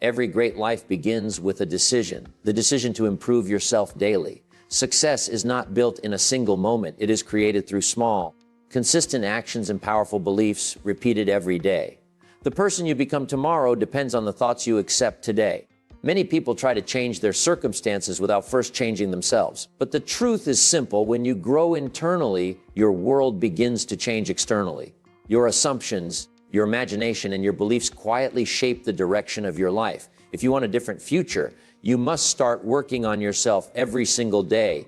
Every great life begins with a decision, the decision to improve yourself daily. Success is not built in a single moment. It is created through small, consistent actions and powerful beliefs repeated every day. The person you become tomorrow depends on the thoughts you accept today. Many people try to change their circumstances without first changing themselves. But the truth is simple. When you grow internally, your world begins to change externally. Your assumptions, your imagination, and your beliefs quietly shape the direction of your life. If you want a different future, you must start working on yourself every single day.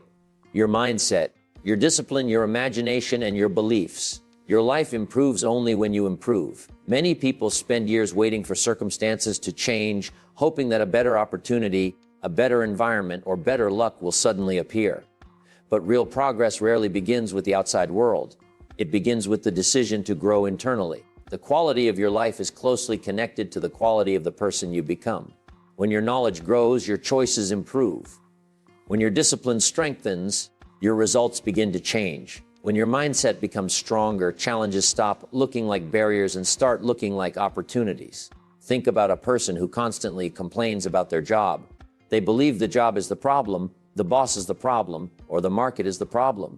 Your mindset, your discipline, your imagination, and your beliefs. Your life improves only when you improve. Many people spend years waiting for circumstances to change, hoping that a better opportunity, a better environment, or better luck will suddenly appear. But real progress rarely begins with the outside world. It begins with the decision to grow internally. The quality of your life is closely connected to the quality of the person you become. When your knowledge grows, your choices improve. When your discipline strengthens, your results begin to change. When your mindset becomes stronger, challenges stop looking like barriers and start looking like opportunities. Think about a person who constantly complains about their job. They believe the job is the problem, the boss is the problem, or the market is the problem.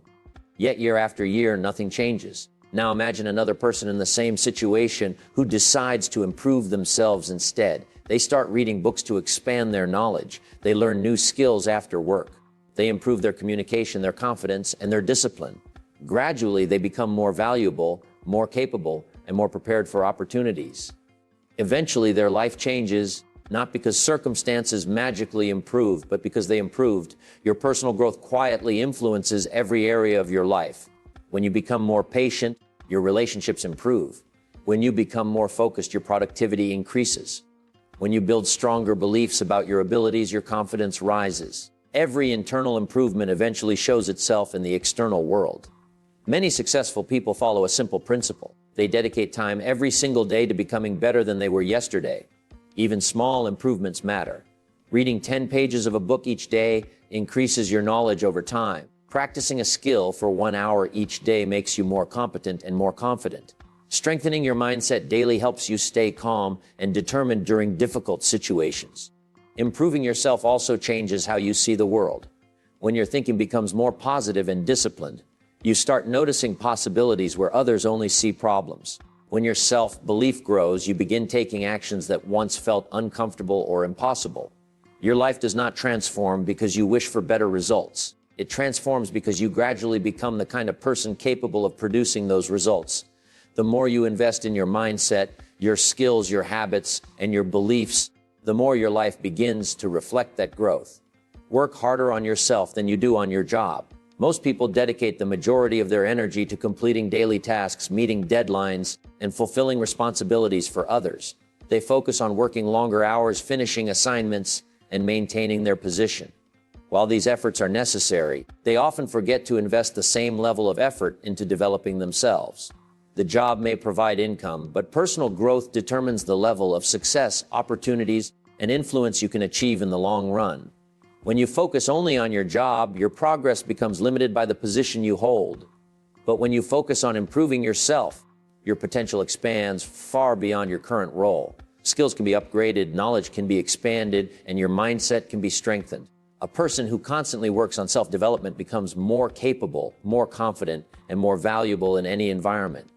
Yet year after year, nothing changes. Now imagine another person in the same situation who decides to improve themselves instead. They start reading books to expand their knowledge. They learn new skills after work. They improve their communication, their confidence, and their discipline. Gradually, they become more valuable, more capable, and more prepared for opportunities. Eventually, their life changes, not because circumstances magically improved, but because they improved. Your personal growth quietly influences every area of your life. When you become more patient, your relationships improve. When you become more focused, your productivity increases. When you build stronger beliefs about your abilities, your confidence rises. Every internal improvement eventually shows itself in the external world. Many successful people follow a simple principle. They dedicate time every single day to becoming better than they were yesterday. Even small improvements matter. Reading 10 pages of a book each day increases your knowledge over time. Practicing a skill for 1 hour each day makes you more competent and more confident. Strengthening your mindset daily helps you stay calm and determined during difficult situations. Improving yourself also changes how you see the world. When your thinking becomes more positive and disciplined, you start noticing possibilities where others only see problems. When your self-belief grows, you begin taking actions that once felt uncomfortable or impossible. Your life does not transform because you wish for better results. It transforms because you gradually become the kind of person capable of producing those results. The more you invest in your mindset, your skills, your habits, and your beliefs, the more your life begins to reflect that growth. Work harder on yourself than you do on your job. Most people dedicate the majority of their energy to completing daily tasks, meeting deadlines, and fulfilling responsibilities for others. They focus on working longer hours, finishing assignments, and maintaining their position. While these efforts are necessary, they often forget to invest the same level of effort into developing themselves. The job may provide income, but personal growth determines the level of success, opportunities, and influence you can achieve in the long run. When you focus only on your job, your progress becomes limited by the position you hold. But when you focus on improving yourself, your potential expands far beyond your current role. Skills can be upgraded, knowledge can be expanded, and your mindset can be strengthened. A person who constantly works on self-development becomes more capable, more confident, and more valuable in any environment.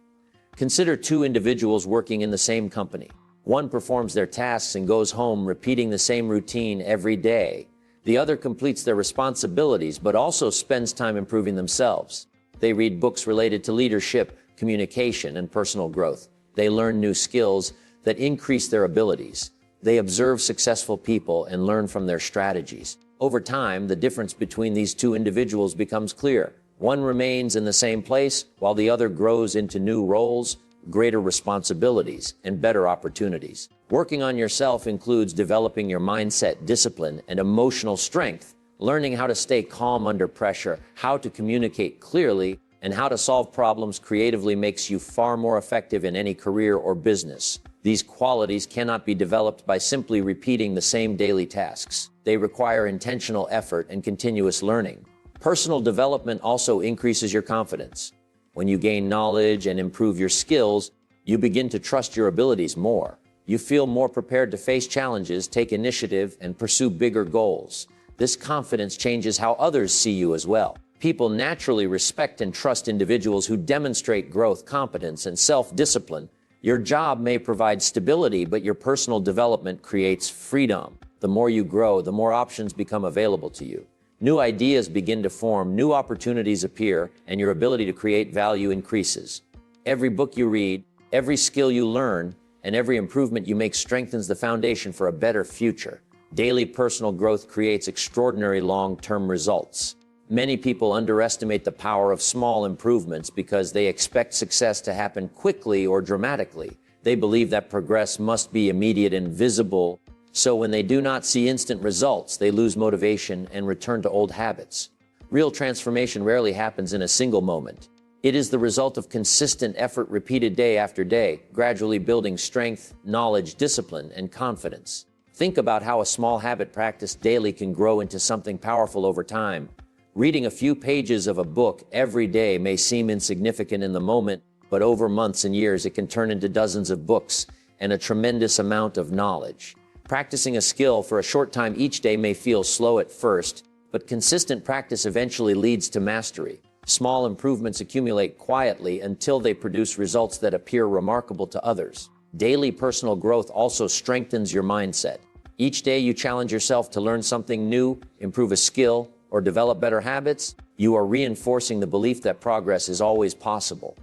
Consider two individuals working in the same company. One performs their tasks and goes home repeating the same routine every day. The other completes their responsibilities, but also spends time improving themselves. They read books related to leadership, communication, and personal growth. They learn new skills that increase their abilities. They observe successful people and learn from their strategies. Over time, the difference between these two individuals becomes clear. One remains in the same place, while the other grows into new roles, greater responsibilities, and better opportunities. Working on yourself includes developing your mindset, discipline, and emotional strength, learning how to stay calm under pressure, how to communicate clearly, and how to solve problems creatively makes you far more effective in any career or business. These qualities cannot be developed by simply repeating the same daily tasks. They require intentional effort and continuous learning. Personal development also increases your confidence. When you gain knowledge and improve your skills, you begin to trust your abilities more. You feel more prepared to face challenges, take initiative, and pursue bigger goals. This confidence changes how others see you as well. People naturally respect and trust individuals who demonstrate growth, competence, and self-discipline. Your job may provide stability, but your personal development creates freedom. The more you grow, the more options become available to you. New ideas begin to form, new opportunities appear, and your ability to create value increases. Every book you read, every skill you learn, and every improvement you make strengthens the foundation for a better future. Daily personal growth creates extraordinary long-term results. Many people underestimate the power of small improvements because they expect success to happen quickly or dramatically. They believe that progress must be immediate and visible, so when they do not see instant results, they lose motivation and return to old habits. Real transformation rarely happens in a single moment. It is the result of consistent effort repeated day after day, gradually building strength, knowledge, discipline, and confidence. Think about how a small habit practiced daily can grow into something powerful over time. Reading a few pages of a book every day may seem insignificant in the moment, but over months and years it can turn into dozens of books and a tremendous amount of knowledge. Practicing a skill for a short time each day may feel slow at first, but consistent practice eventually leads to mastery. Small improvements accumulate quietly until they produce results that appear remarkable to others. Daily personal growth also strengthens your mindset. Each day you challenge yourself to learn something new, improve a skill, or develop better habits, you are reinforcing the belief that progress is always possible.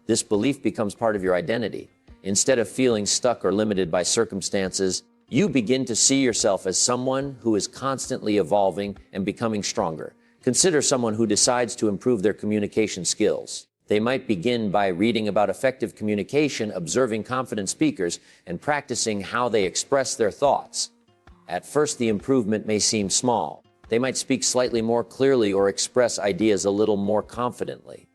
This belief becomes part of your identity. Instead of feeling stuck or limited by circumstances, you begin to see yourself as someone who is constantly evolving and becoming stronger. Consider someone who decides to improve their communication skills. They might begin by reading about effective communication, observing confident speakers, and practicing how they express their thoughts. At first, the improvement may seem small. They might speak slightly more clearly or express ideas a little more confidently.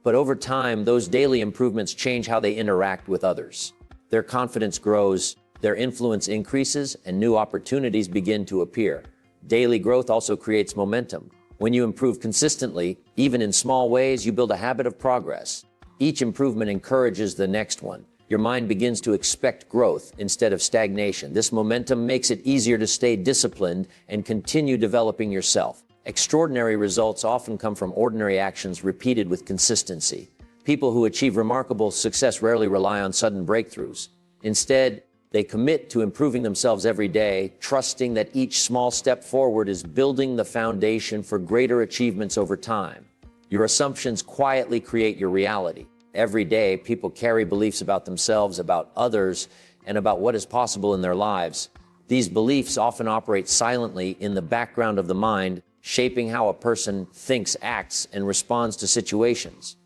But over time, those daily improvements change how they interact with others. Their confidence grows, their influence increases, and new opportunities begin to appear. Daily growth also creates momentum. When you improve consistently, even in small ways, you build a habit of progress. Each improvement encourages the next one. Your mind begins to expect growth instead of stagnation. This momentum makes it easier to stay disciplined and continue developing yourself. Extraordinary results often come from ordinary actions repeated with consistency. People who achieve remarkable success rarely rely on sudden breakthroughs. Instead, they commit to improving themselves every day, trusting that each small step forward is building the foundation for greater achievements over time. Your assumptions quietly create your reality. Every day, people carry beliefs about themselves, about others, and about what is possible in their lives. These beliefs often operate silently in the background of the mind, shaping how a person thinks, acts, and responds to situations.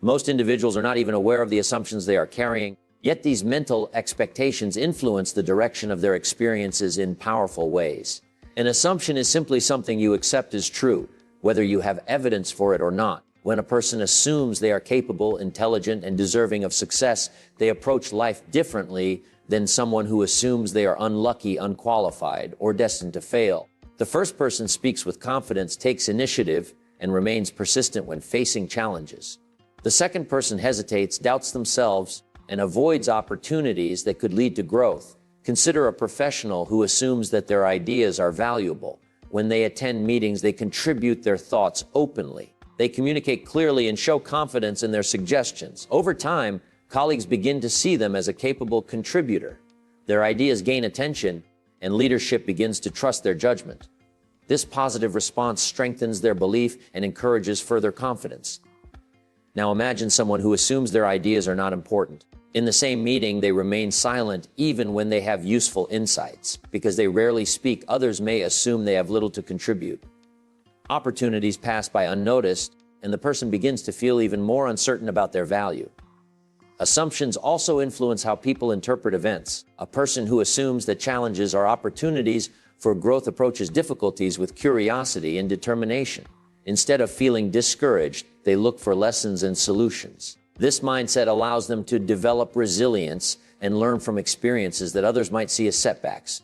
Most individuals are not even aware of the assumptions they are carrying, yet these mental expectations influence the direction of their experiences in powerful ways. An assumption is simply something you accept as true, whether you have evidence for it or not. When a person assumes they are capable, intelligent, and deserving of success, they approach life differently than someone who assumes they are unlucky, unqualified, or destined to fail. The first person speaks with confidence, takes initiative, and remains persistent when facing challenges. The second person hesitates, doubts themselves, and avoids opportunities that could lead to growth. Consider a professional who assumes that their ideas are valuable. When they attend meetings, they contribute their thoughts openly. They communicate clearly and show confidence in their suggestions. Over time, colleagues begin to see them as a capable contributor. Their ideas gain attention, and leadership begins to trust their judgment. This positive response strengthens their belief and encourages further confidence. Now imagine someone who assumes their ideas are not important. In the same meeting, they remain silent even when they have useful insights. Because they rarely speak, others may assume they have little to contribute. Opportunities pass by unnoticed, and the person begins to feel even more uncertain about their value. Assumptions also influence how people interpret events. A person who assumes that challenges are opportunities for growth approaches difficulties with curiosity and determination. Instead of feeling discouraged, they look for lessons and solutions. This mindset allows them to develop resilience and learn from experiences that others might see as setbacks.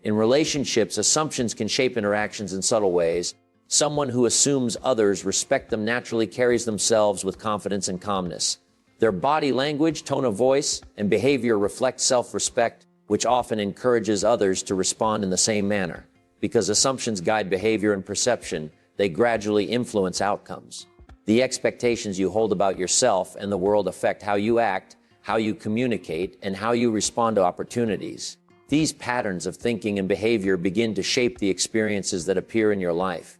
In relationships, assumptions can shape interactions in subtle ways. Someone who assumes others respect them naturally carries themselves with confidence and calmness. Their body language, tone of voice, and behavior reflect self-respect. which often encourages others to respond in the same manner. Because assumptions guide behavior and perception, they gradually influence outcomes. The expectations you hold about yourself and the world affect how you act, how you communicate, and how you respond to opportunities. These patterns of thinking and behavior begin to shape the experiences that appear in your life.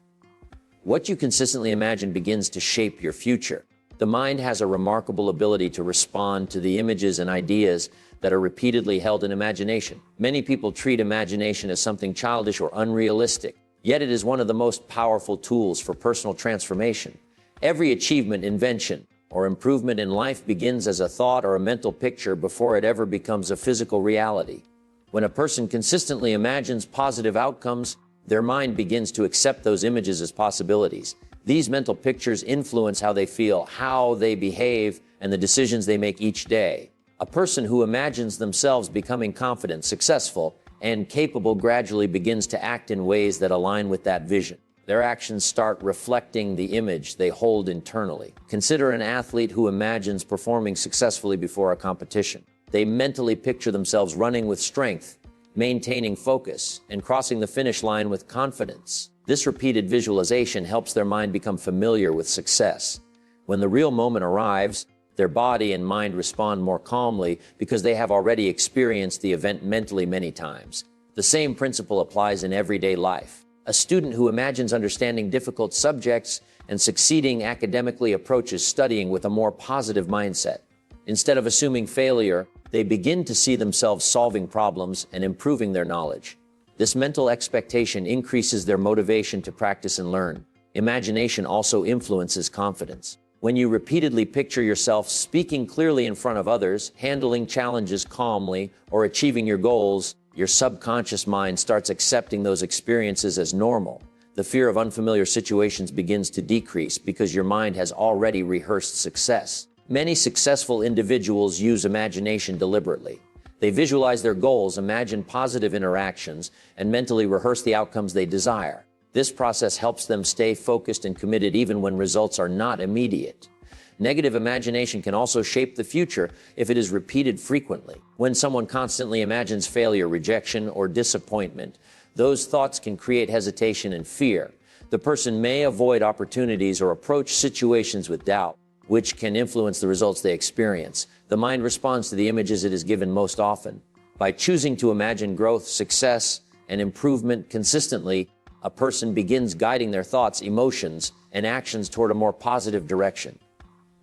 What you consistently imagine begins to shape your future. The mind has a remarkable ability to respond to the images and ideas that are repeatedly held in imagination. Many people treat imagination as something childish or unrealistic, yet it is one of the most powerful tools for personal transformation. Every achievement, invention, or improvement in life begins as a thought or a mental picture before it ever becomes a physical reality. When a person consistently imagines positive outcomes, their mind begins to accept those images as possibilities. These mental pictures influence how they feel, how they behave, and the decisions they make each day. A person who imagines themselves becoming confident, successful, and capable gradually begins to act in ways that align with that vision. Their actions start reflecting the image they hold internally. Consider an athlete who imagines performing successfully before a competition. They mentally picture themselves running with strength, maintaining focus, and crossing the finish line with confidence. This repeated visualization helps their mind become familiar with success. When the real moment arrives, their body and mind respond more calmly because they have already experienced the event mentally many times. The same principle applies in everyday life. A student who imagines understanding difficult subjects and succeeding academically approaches studying with a more positive mindset. Instead of assuming failure, they begin to see themselves solving problems and improving their knowledge. This mental expectation increases their motivation to practice and learn. Imagination also influences confidence. When you repeatedly picture yourself speaking clearly in front of others, handling challenges calmly, or achieving your goals, your subconscious mind starts accepting those experiences as normal. The fear of unfamiliar situations begins to decrease because your mind has already rehearsed success. Many successful individuals use imagination deliberately. They visualize their goals, imagine positive interactions, and mentally rehearse the outcomes they desire. This process helps them stay focused and committed even when results are not immediate. Negative imagination can also shape the future if it is repeated frequently. When someone constantly imagines failure, rejection, or disappointment, those thoughts can create hesitation and fear. The person may avoid opportunities or approach situations with doubt, which can influence the results they experience. The mind responds to the images it is given most often. By choosing to imagine growth, success, and improvement consistently, a person begins guiding their thoughts, emotions, and actions toward a more positive direction.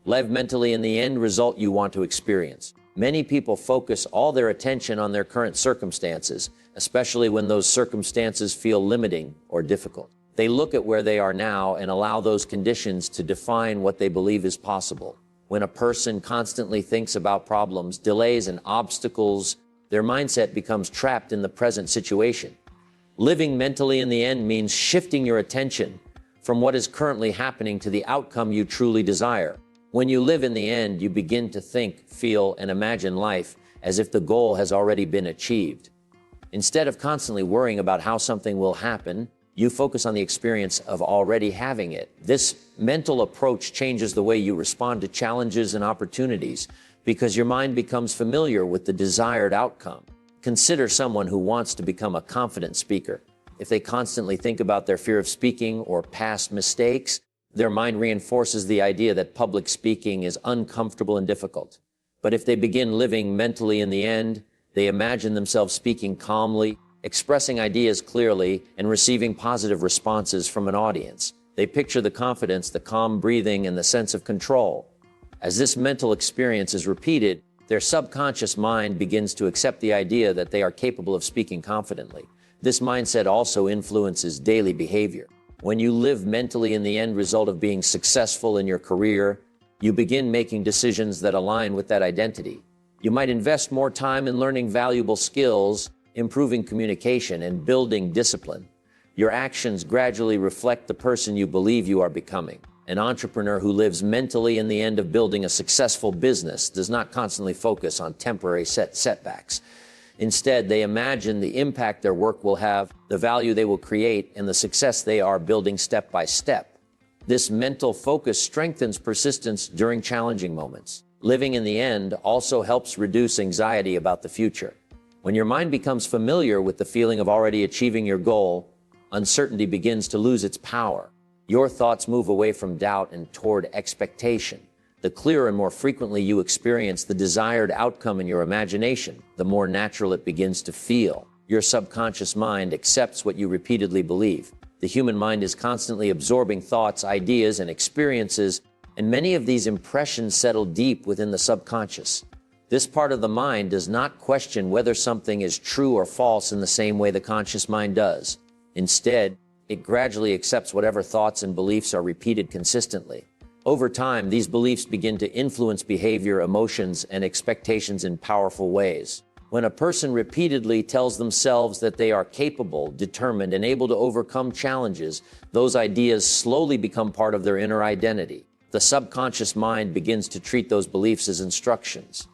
Live mentally in the end result you want to experience. Many people focus all their attention on their current circumstances, especially when those circumstances feel limiting or difficult. They look at where they are now and allow those conditions to define what they believe is possible. When a person constantly thinks about problems, delays, and obstacles, their mindset becomes trapped in the present situation. Living mentally in the end means shifting your attention from what is currently happening to the outcome you truly desire. When you live in the end, you begin to think, feel, and imagine life as if the goal has already been achieved. Instead of constantly worrying about how something will happen, you focus on the experience of already having it. This mental approach changes the way you respond to challenges and opportunities because your mind becomes familiar with the desired outcome. Consider someone who wants to become a confident speaker. If they constantly think about their fear of speaking or past mistakes, their mind reinforces the idea that public speaking is uncomfortable and difficult. But if they begin living mentally in the end, they imagine themselves speaking calmly, expressing ideas clearly, and receiving positive responses from an audience. They picture the confidence, the calm breathing, and the sense of control. As this mental experience is repeated, their subconscious mind begins to accept the idea that they are capable of speaking confidently. This mindset also influences daily behavior. When you live mentally in the end result of being successful in your career, you begin making decisions that align with that identity. You might invest more time in learning valuable skills, improving communication, and building discipline. Your actions gradually reflect the person you believe you are becoming. An entrepreneur who lives mentally in the end of building a successful business does not constantly focus on temporary setbacks. Instead, they imagine the impact their work will have, the value they will create, and the success they are building step by step. This mental focus strengthens persistence during challenging moments. Living in the end also helps reduce anxiety about the future. When your mind becomes familiar with the feeling of already achieving your goal, uncertainty begins to lose its power. Your thoughts move away from doubt and toward expectation. The clearer and more frequently you experience the desired outcome in your imagination, the more natural it begins to feel. Your subconscious mind accepts what you repeatedly believe. The human mind is constantly absorbing thoughts, ideas, and experiences, and many of these impressions settle deep within the subconscious. This part of the mind does not question whether something is true or false in the same way the conscious mind does. Instead, it gradually accepts whatever thoughts and beliefs are repeated consistently. Over time, these beliefs begin to influence behavior, emotions, and expectations in powerful ways. When a person repeatedly tells themselves that they are capable, determined, and able to overcome challenges, those ideas slowly become part of their inner identity. The subconscious mind begins to treat those beliefs as instructions.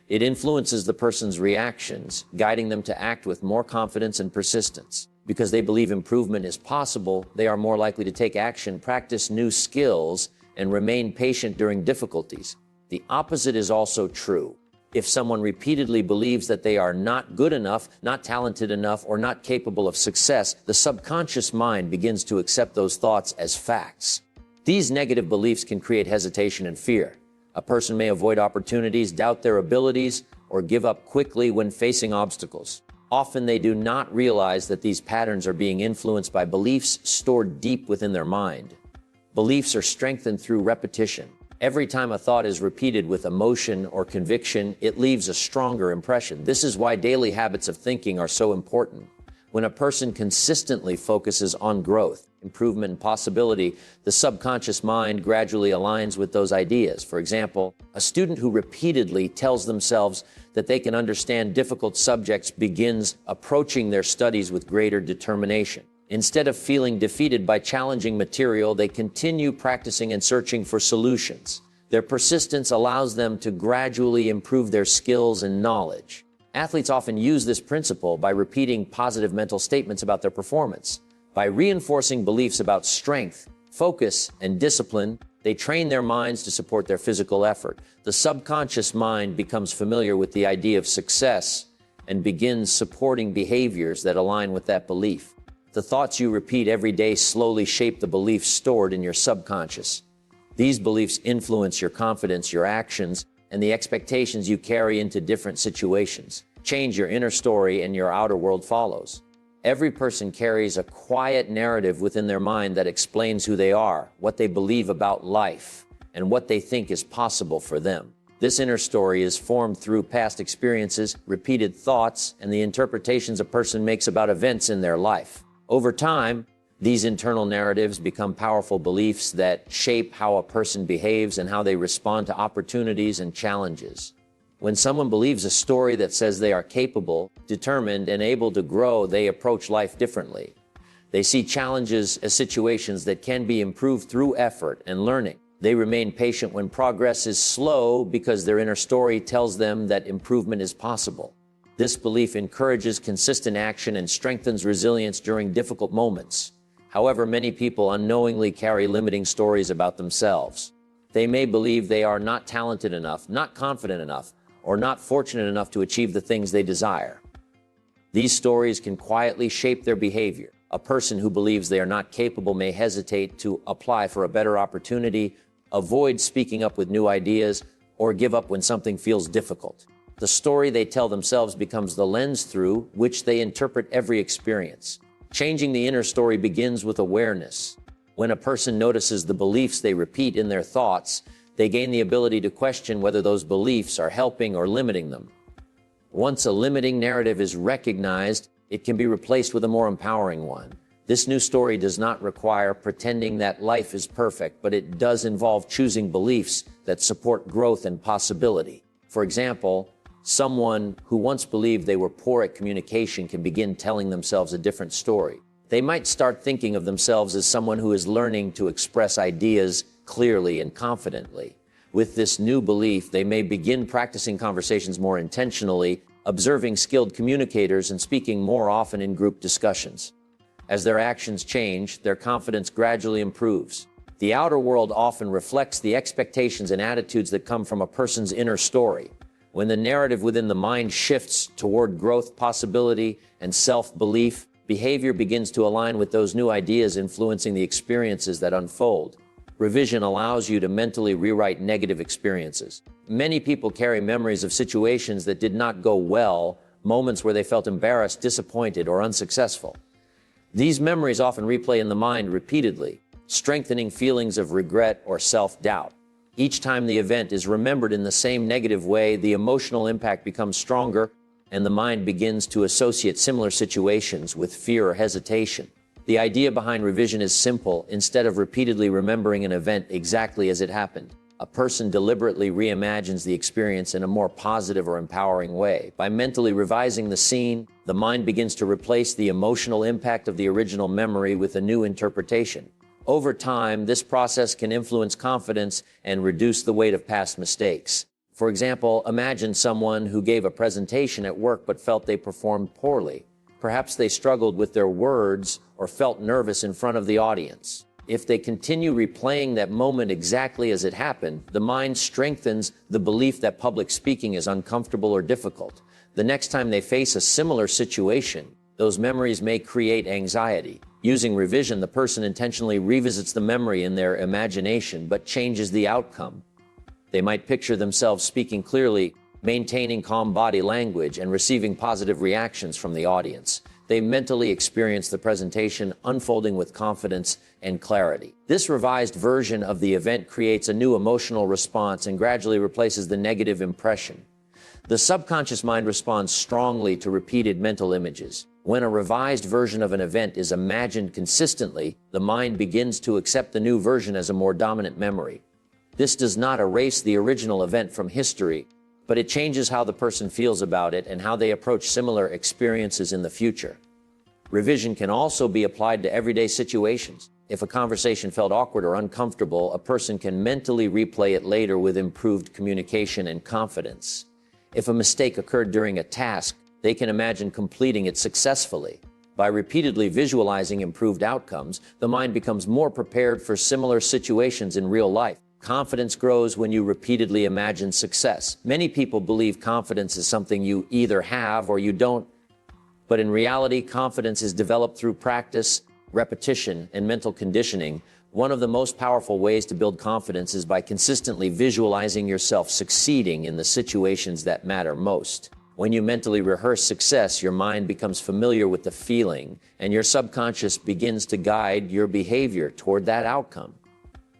It influences the person's reactions, guiding them to act with more confidence and persistence. Because they believe improvement is possible, they are more likely to take action, practice new skills, and remain patient during difficulties. The opposite is also true. If someone repeatedly believes that they are not good enough, not talented enough, or not capable of success, the subconscious mind begins to accept those thoughts as facts. These negative beliefs can create hesitation and fear. A person may avoid opportunities, doubt their abilities, or give up quickly when facing obstacles. Often they do not realize that these patterns are being influenced by beliefs stored deep within their mind. Beliefs are strengthened through repetition. Every time a thought is repeated with emotion or conviction, it leaves a stronger impression. This is why daily habits of thinking are so important. When a person consistently focuses on growth, improvement, and possibility, the subconscious mind gradually aligns with those ideas. For example, a student who repeatedly tells themselves that they can understand difficult subjects begins approaching their studies with greater determination. Instead of feeling defeated by challenging material, they continue practicing and searching for solutions. Their persistence allows them to gradually improve their skills and knowledge. Athletes often use this principle by repeating positive mental statements about their performance. By reinforcing beliefs about strength, focus, and discipline, they train their minds to support their physical effort. The subconscious mind becomes familiar with the idea of success and begins supporting behaviors that align with that belief. The thoughts you repeat every day slowly shape the beliefs stored in your subconscious. These beliefs influence your confidence, your actions, and the expectations you carry into different situations. Change your inner story and your outer world follows. Every person carries a quiet narrative within their mind that explains who they are, what they believe about life, and what they think is possible for them. This inner story is formed through past experiences, repeated thoughts, and the interpretations a person makes about events in their life. Over time, these internal narratives become powerful beliefs that shape how a person behaves and how they respond to opportunities and challenges. When someone believes a story that says they are capable, determined, and able to grow, they approach life differently. They see challenges as situations that can be improved through effort and learning. They remain patient when progress is slow because their inner story tells them that improvement is possible. This belief encourages consistent action and strengthens resilience during difficult moments. However, many people unknowingly carry limiting stories about themselves. They may believe they are not talented enough, not confident enough, or not fortunate enough to achieve the things they desire. These stories can quietly shape their behavior. A person who believes they are not capable may hesitate to apply for a better opportunity, avoid speaking up with new ideas, or give up when something feels difficult. The story they tell themselves becomes the lens through which they interpret every experience. Changing the inner story begins with awareness. When a person notices the beliefs they repeat in their thoughts, they gain the ability to question whether those beliefs are helping or limiting them. Once a limiting narrative is recognized, it can be replaced with a more empowering one. This new story does not require pretending that life is perfect, but it does involve choosing beliefs that support growth and possibility. For example, someone who once believed they were poor at communication can begin telling themselves a different story. They might start thinking of themselves as someone who is learning to express ideas clearly and confidently. With this new belief, they may begin practicing conversations more intentionally, observing skilled communicators, and speaking more often in group discussions. As their actions change, their confidence gradually improves. The outer world often reflects the expectations and attitudes that come from a person's inner story. When the narrative within the mind shifts toward growth, possibility, and self-belief, behavior begins to align with those new ideas influencing the experiences that unfold. Revision allows you to mentally rewrite negative experiences. Many people carry memories of situations that did not go well, moments where they felt embarrassed, disappointed, or unsuccessful. These memories often replay in the mind repeatedly, strengthening feelings of regret or self-doubt. Each time the event is remembered in the same negative way, the emotional impact becomes stronger, and the mind begins to associate similar situations with fear or hesitation. The idea behind revision is simple. Instead of repeatedly remembering an event exactly as it happened, a person deliberately reimagines the experience in a more positive or empowering way. By mentally revising the scene, the mind begins to replace the emotional impact of the original memory with a new interpretation. Over time, this process can influence confidence and reduce the weight of past mistakes. For example, imagine someone who gave a presentation at work but felt they performed poorly. Perhaps they struggled with their words or felt nervous in front of the audience. If they continue replaying that moment exactly as it happened, the mind strengthens the belief that public speaking is uncomfortable or difficult. The next time they face a similar situation, those memories may create anxiety. Using revision, the person intentionally revisits the memory in their imagination but changes the outcome. They might picture themselves speaking clearly, maintaining calm body language, and receiving positive reactions from the audience. They mentally experience the presentation unfolding with confidence and clarity. This revised version of the event creates a new emotional response and gradually replaces the negative impression. The subconscious mind responds strongly to repeated mental images. When a revised version of an event is imagined consistently, the mind begins to accept the new version as a more dominant memory. This does not erase the original event from history, but it changes how the person feels about it and how they approach similar experiences in the future. Revision can also be applied to everyday situations. If a conversation felt awkward or uncomfortable, a person can mentally replay it later with improved communication and confidence. If a mistake occurred during a task, they can imagine completing it successfully. By repeatedly visualizing improved outcomes, the mind becomes more prepared for similar situations in real life. Confidence grows when you repeatedly imagine success. Many people believe confidence is something you either have or you don't, but in reality, confidence is developed through practice, repetition, and mental conditioning. One of the most powerful ways to build confidence is by consistently visualizing yourself succeeding in the situations that matter most. When you mentally rehearse success, your mind becomes familiar with the feeling, and your subconscious begins to guide your behavior toward that outcome.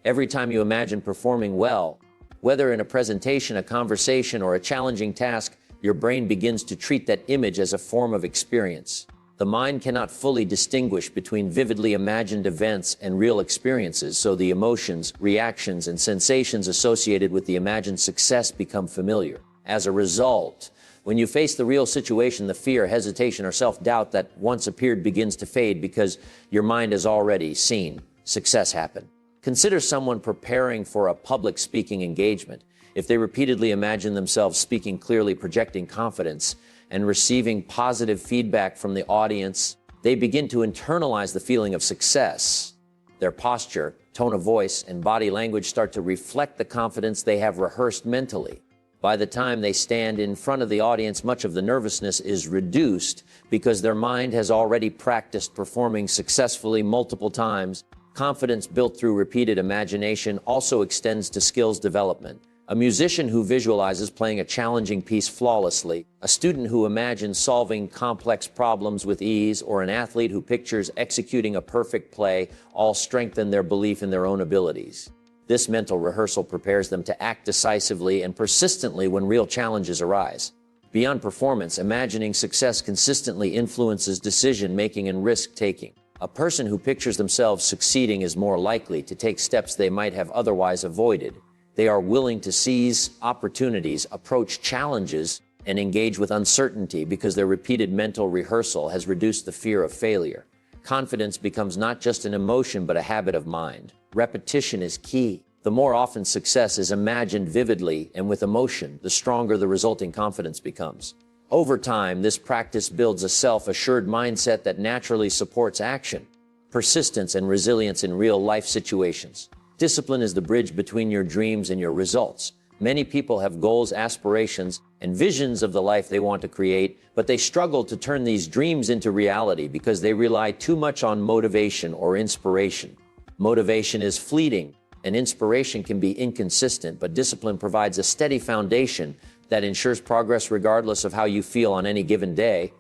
Every time you imagine performing well, whether in a presentation, a conversation, or a challenging task, your brain begins to treat that image as a form of experience. The mind cannot fully distinguish between vividly imagined events and real experiences, so the emotions, reactions, and sensations associated with the imagined success become familiar. As a result, when you face the real situation, the fear, hesitation, or self-doubt that once appeared begins to fade because your mind has already seen success happen. Consider someone preparing for a public speaking engagement. If they repeatedly imagine themselves speaking clearly, projecting confidence, and receiving positive feedback from the audience, they begin to internalize the feeling of success. Their posture, tone of voice, and body language start to reflect the confidence they have rehearsed mentally. By the time they stand in front of the audience, much of the nervousness is reduced because their mind has already practiced performing successfully multiple times. Confidence built through repeated imagination also extends to skills development. A musician who visualizes playing a challenging piece flawlessly, a student who imagines solving complex problems with ease, or an athlete who pictures executing a perfect play all strengthen their belief in their own abilities. This mental rehearsal prepares them to act decisively and persistently when real challenges arise. Beyond performance, imagining success consistently influences decision-making and risk-taking. A person who pictures themselves succeeding is more likely to take steps they might have otherwise avoided. They are willing to seize opportunities, approach challenges, and engage with uncertainty because their repeated mental rehearsal has reduced the fear of failure. Confidence becomes not just an emotion but a habit of mind. Repetition is key. The more often success is imagined vividly and with emotion, the stronger the resulting confidence becomes. Over time, this practice builds a self-assured mindset that naturally supports action, persistence, and resilience in real-life situations. Discipline is the bridge between your dreams and your results. Many people have goals, aspirations, and visions of the life they want to create, but they struggle to turn these dreams into reality because they rely too much on motivation or inspiration. Motivation is fleeting, and inspiration can be inconsistent, but discipline provides a steady foundation that ensures progress regardless of how you feel on any given day.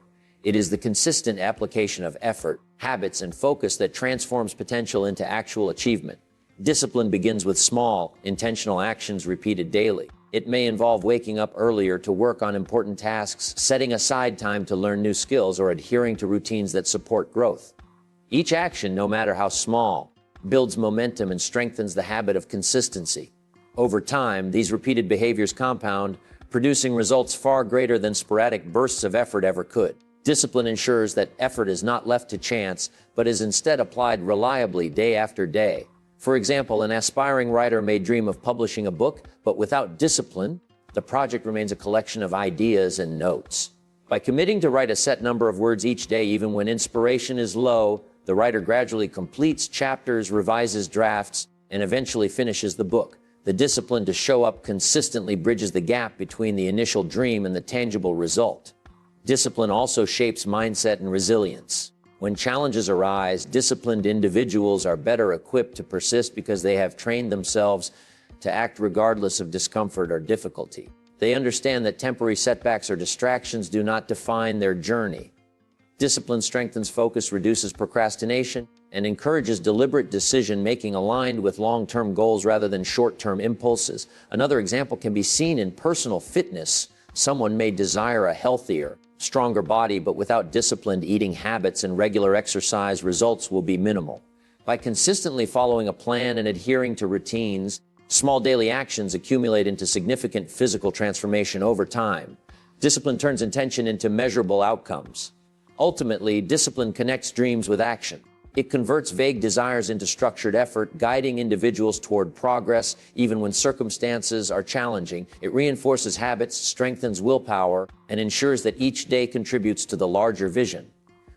It is the consistent application of effort, habits, and focus that transforms potential into actual achievement. Discipline begins with small, intentional actions repeated daily. It may involve waking up earlier to work on important tasks, setting aside time to learn new skills, or adhering to routines that support growth. Each action, no matter how small, builds momentum and strengthens the habit of consistency. Over time, these repeated behaviors compound, producing results far greater than sporadic bursts of effort ever could. Discipline ensures that effort is not left to chance, but is instead applied reliably day after day. For example, an aspiring writer may dream of publishing a book, but without discipline, the project remains a collection of ideas and notes. By committing to write a set number of words each day, even when inspiration is low, the writer gradually completes chapters, revises drafts, and eventually finishes the book. The discipline to show up consistently bridges the gap between the initial dream and the tangible result. Discipline also shapes mindset and resilience. When challenges arise, disciplined individuals are better equipped to persist because they have trained themselves to act regardless of discomfort or difficulty. They understand that temporary setbacks or distractions do not define their journey. Discipline strengthens focus, reduces procrastination, and encourages deliberate decision-making aligned with long-term goals rather than short-term impulses. Another example can be seen in personal fitness. Someone may desire a healthier, stronger body, but without disciplined eating habits and regular exercise, results will be minimal. By consistently following a plan and adhering to routines, small daily actions accumulate into significant physical transformation over time. Discipline turns intention into measurable outcomes. Ultimately, discipline connects dreams with action. It converts vague desires into structured effort, guiding individuals toward progress even when circumstances are challenging. It reinforces habits, strengthens willpower, and ensures that each day contributes to the larger vision.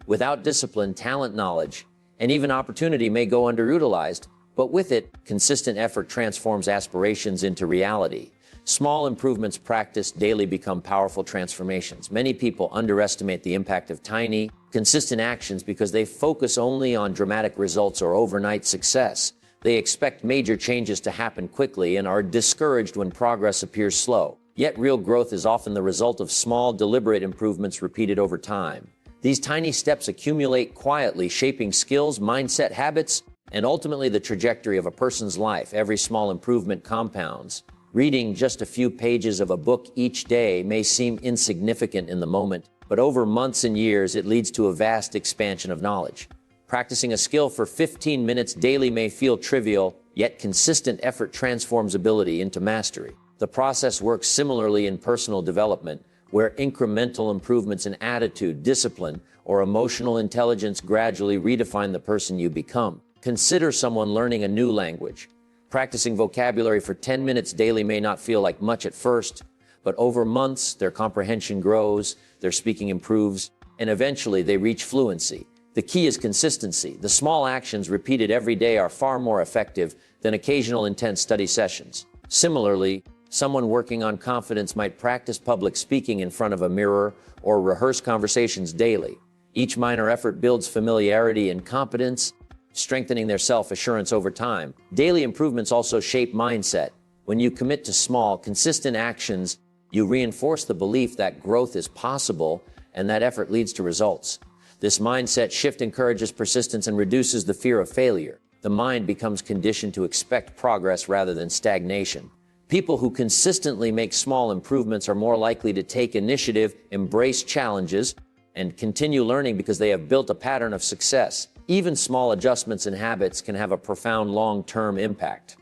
Without discipline, talent, knowledge, and even opportunity may go underutilized, but with it, consistent effort transforms aspirations into reality. Small improvements practiced daily become powerful transformations. Many people underestimate the impact of tiny, consistent actions because they focus only on dramatic results or overnight success. They expect major changes to happen quickly and are discouraged when progress appears slow. Yet real growth is often the result of small, deliberate improvements repeated over time. These tiny steps accumulate quietly, shaping skills, mindset, habits, and ultimately the trajectory of a person's life. Every small improvement compounds. Reading just a few pages of a book each day may seem insignificant in the moment, but over months and years, it leads to a vast expansion of knowledge. Practicing a skill for 15 minutes daily may feel trivial, yet consistent effort transforms ability into mastery. The process works similarly in personal development, where incremental improvements in attitude, discipline, or emotional intelligence gradually redefine the person you become. Consider someone learning a new language. Practicing vocabulary for 10 minutes daily may not feel like much at first, but over months, their comprehension grows, their speaking improves, and eventually they reach fluency. The key is consistency. The small actions repeated every day are far more effective than occasional intense study sessions. Similarly, someone working on confidence might practice public speaking in front of a mirror or rehearse conversations daily. Each minor effort builds familiarity and competence, strengthening their self-assurance over time. Daily improvements also shape mindset. When you commit to small, consistent actions, you reinforce the belief that growth is possible and that effort leads to results. This mindset shift encourages persistence and reduces the fear of failure. The mind becomes conditioned to expect progress rather than stagnation. People who consistently make small improvements are more likely to take initiative, embrace challenges, and continue learning because they have built a pattern of success. Even small adjustments in habits can have a profound long-term impact.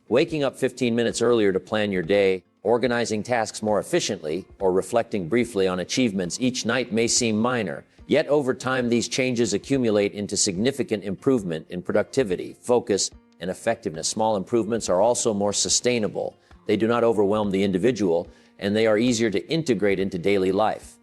Waking up 15 minutes earlier to plan your day, organizing tasks more efficiently, or reflecting briefly on achievements each night may seem minor. Yet over time, these changes accumulate into significant improvement in productivity, focus, and effectiveness. Small improvements are also more sustainable. They do not overwhelm the individual, and they are easier to integrate into daily life.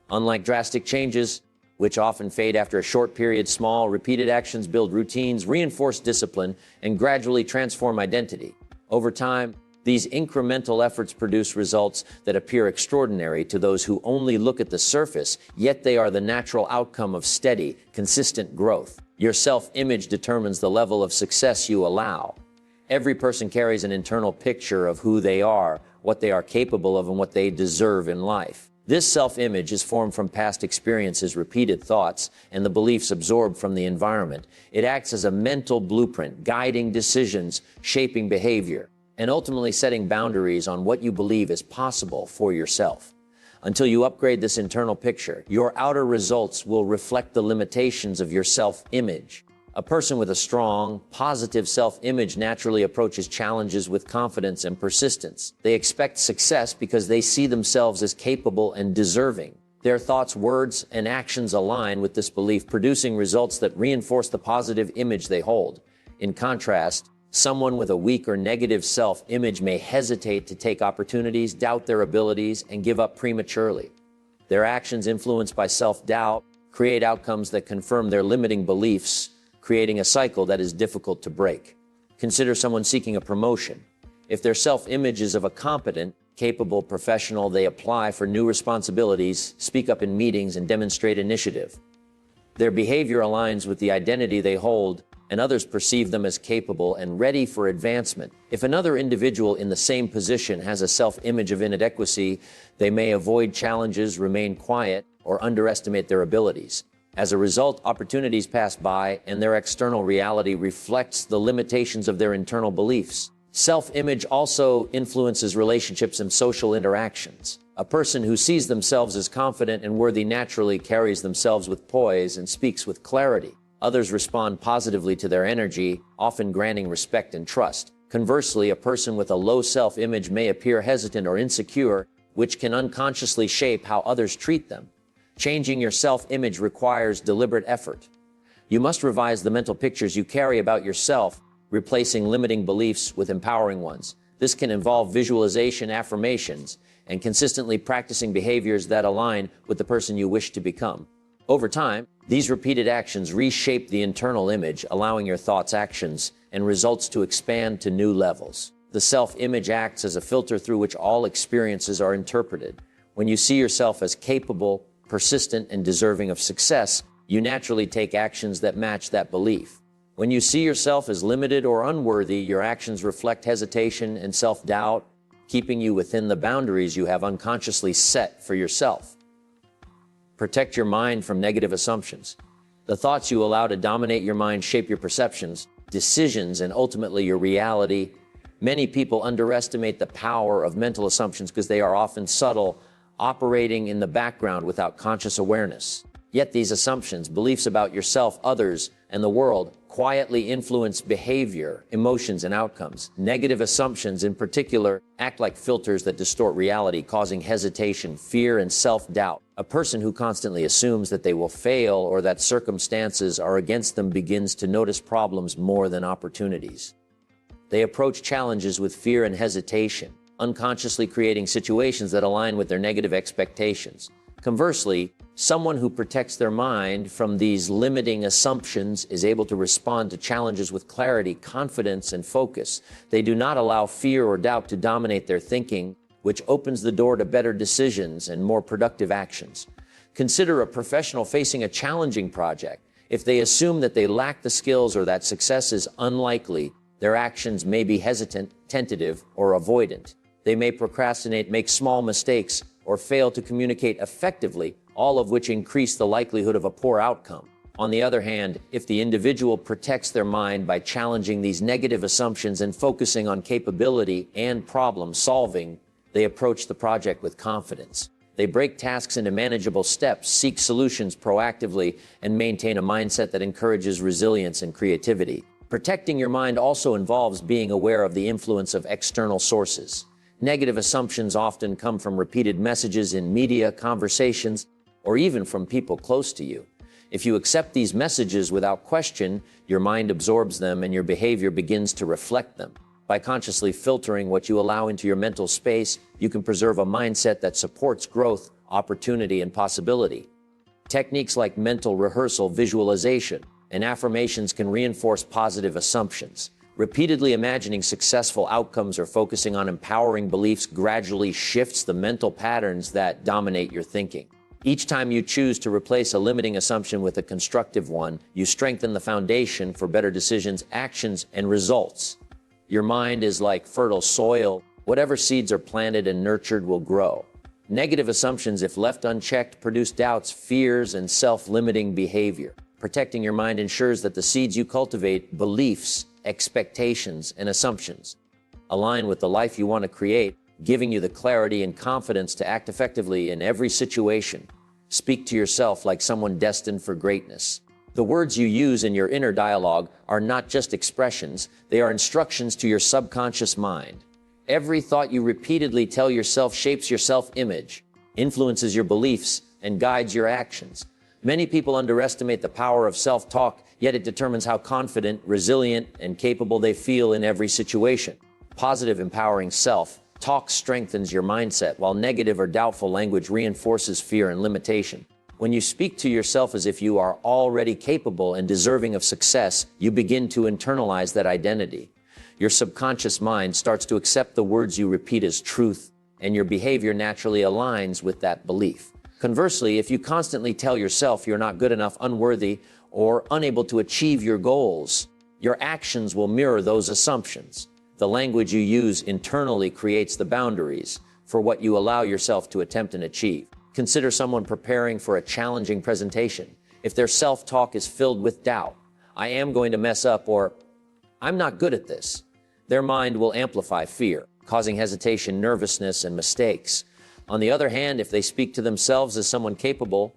Unlike drastic changes, which often fade after a short period, small, repeated actions build routines, reinforce discipline, and gradually transform identity. Over time, These incremental efforts produce results that appear extraordinary to those who only look at the surface, yet they are the natural outcome of steady, consistent growth. Your self-image determines the level of success you allow. Every person carries an internal picture of who they are, what they are capable of, and what they deserve in life. This self-image is formed from past experiences, repeated thoughts, and the beliefs absorbed from the environment. It acts as a mental blueprint, guiding decisions, shaping behavior, and ultimately setting boundaries on what you believe is possible for yourself. Until you upgrade this internal picture, your outer results will reflect the limitations of your self-image. A person with a strong, positive self-image naturally approaches challenges with confidence and persistence. They expect success because they see themselves as capable and deserving. Their thoughts, words, and actions align with this belief, producing results that reinforce the positive image they hold. In contrast, someone with a weak or negative self-image may hesitate to take opportunities, doubt their abilities, and give up prematurely. Their actions, influenced by self-doubt, create outcomes that confirm their limiting beliefs, creating a cycle that is difficult to break. Consider someone seeking a promotion. If their self-image is of a competent, capable professional, they apply for new responsibilities, speak up in meetings, and demonstrate initiative. Their behavior aligns with the identity they hold, and others perceive them as capable and ready for advancement. If another individual in the same position has a self-image of inadequacy, they may avoid challenges, remain quiet, or underestimate their abilities. As a result, opportunities pass by, and their external reality reflects the limitations of their internal beliefs. Self-image also influences relationships and social interactions. A person who sees themselves as confident and worthy naturally carries themselves with poise and speaks with clarity. Others respond positively to their energy, often granting respect and trust. Conversely, a person with a low self-image may appear hesitant or insecure, which can unconsciously shape how others treat them. Changing your self-image requires deliberate effort. You must revise the mental pictures you carry about yourself, replacing limiting beliefs with empowering ones. This can involve visualization, affirmations, and consistently practicing behaviors that align with the person you wish to become. Over time, these repeated actions reshape the internal image, allowing your thoughts, actions, and results to expand to new levels. The self-image acts as a filter through which all experiences are interpreted. When you see yourself as capable, persistent, and deserving of success, you naturally take actions that match that belief. When you see yourself as limited or unworthy, your actions reflect hesitation and self-doubt, keeping you within the boundaries you have unconsciously set for yourself. Protect your mind from negative assumptions. The thoughts you allow to dominate your mind shape your perceptions, decisions, and ultimately your reality. Many people underestimate the power of mental assumptions because they are often subtle, operating in the background without conscious awareness. Yet these assumptions, beliefs about yourself, others, and the world, quietly influence behavior, emotions, and outcomes. Negative assumptions, in particular, act like filters that distort reality, causing hesitation, fear, and self-doubt. A person who constantly assumes that they will fail or that circumstances are against them begins to notice problems more than opportunities. They approach challenges with fear and hesitation, unconsciously creating situations that align with their negative expectations. Conversely, someone who protects their mind from these limiting assumptions is able to respond to challenges with clarity, confidence, and focus. They do not allow fear or doubt to dominate their thinking, which opens the door to better decisions and more productive actions. Consider a professional facing a challenging project. If they assume that they lack the skills or that success is unlikely, their actions may be hesitant, tentative, or avoidant. They may procrastinate, make small mistakes, or fail to communicate effectively, all of which increase the likelihood of a poor outcome. On the other hand, if the individual protects their mind by challenging these negative assumptions and focusing on capability and problem solving, they approach the project with confidence. They break tasks into manageable steps, seek solutions proactively, and maintain a mindset that encourages resilience and creativity. Protecting your mind also involves being aware of the influence of external sources. Negative assumptions often come from repeated messages in media, conversations, or even from people close to you. If you accept these messages without question, your mind absorbs them and your behavior begins to reflect them. By consciously filtering what you allow into your mental space, you can preserve a mindset that supports growth, opportunity, and possibility. Techniques like mental rehearsal, visualization, and affirmations can reinforce positive assumptions. Repeatedly imagining successful outcomes or focusing on empowering beliefs gradually shifts the mental patterns that dominate your thinking. Each time you choose to replace a limiting assumption with a constructive one, you strengthen the foundation for better decisions, actions, and results. Your mind is like fertile soil. Whatever seeds are planted and nurtured will grow. Negative assumptions, if left unchecked, produce doubts, fears, and self-limiting behavior. Protecting your mind ensures that the seeds you cultivate, beliefs, expectations, and assumptions, align with the life you want to create, giving you the clarity and confidence to act effectively in every situation. Speak to yourself like someone destined for greatness. The words you use in your inner dialogue are not just expressions, they are instructions to your subconscious mind. Every thought you repeatedly tell yourself shapes your self-image, influences your beliefs, and guides your actions. Many people underestimate the power of self-talk, yet it determines how confident, resilient, and capable they feel in every situation. Positive, empowering self-talk strengthens your mindset, while negative or doubtful language reinforces fear and limitation. When you speak to yourself as if you are already capable and deserving of success, you begin to internalize that identity. Your subconscious mind starts to accept the words you repeat as truth, and your behavior naturally aligns with that belief. Conversely, if you constantly tell yourself you're not good enough, unworthy, or unable to achieve your goals, your actions will mirror those assumptions. The language you use internally creates the boundaries for what you allow yourself to attempt and achieve. Consider someone preparing for a challenging presentation. If their self-talk is filled with doubt, I am going to mess up, or I'm not good at this, their mind will amplify fear, causing hesitation, nervousness, and mistakes. On the other hand, if they speak to themselves as someone capable,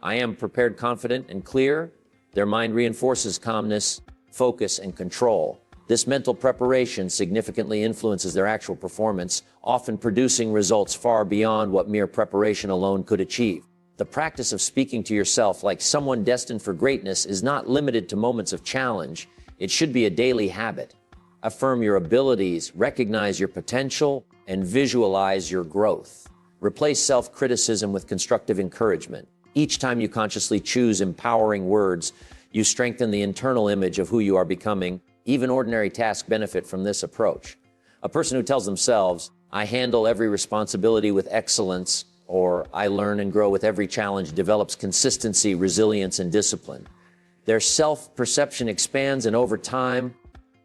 I am prepared, confident, and clear, their mind reinforces calmness, focus, and control. This mental preparation significantly influences their actual performance, often producing results far beyond what mere preparation alone could achieve. The practice of speaking to yourself like someone destined for greatness is not limited to moments of challenge. It should be a daily habit. Affirm your abilities, recognize your potential, and visualize your growth. Replace self-criticism with constructive encouragement. Each time you consciously choose empowering words, you strengthen the internal image of who you are becoming. Even ordinary tasks benefit from this approach. A person who tells themselves, I handle every responsibility with excellence, or I learn and grow with every challenge, develops consistency, resilience, and discipline. Their self-perception expands, and over time,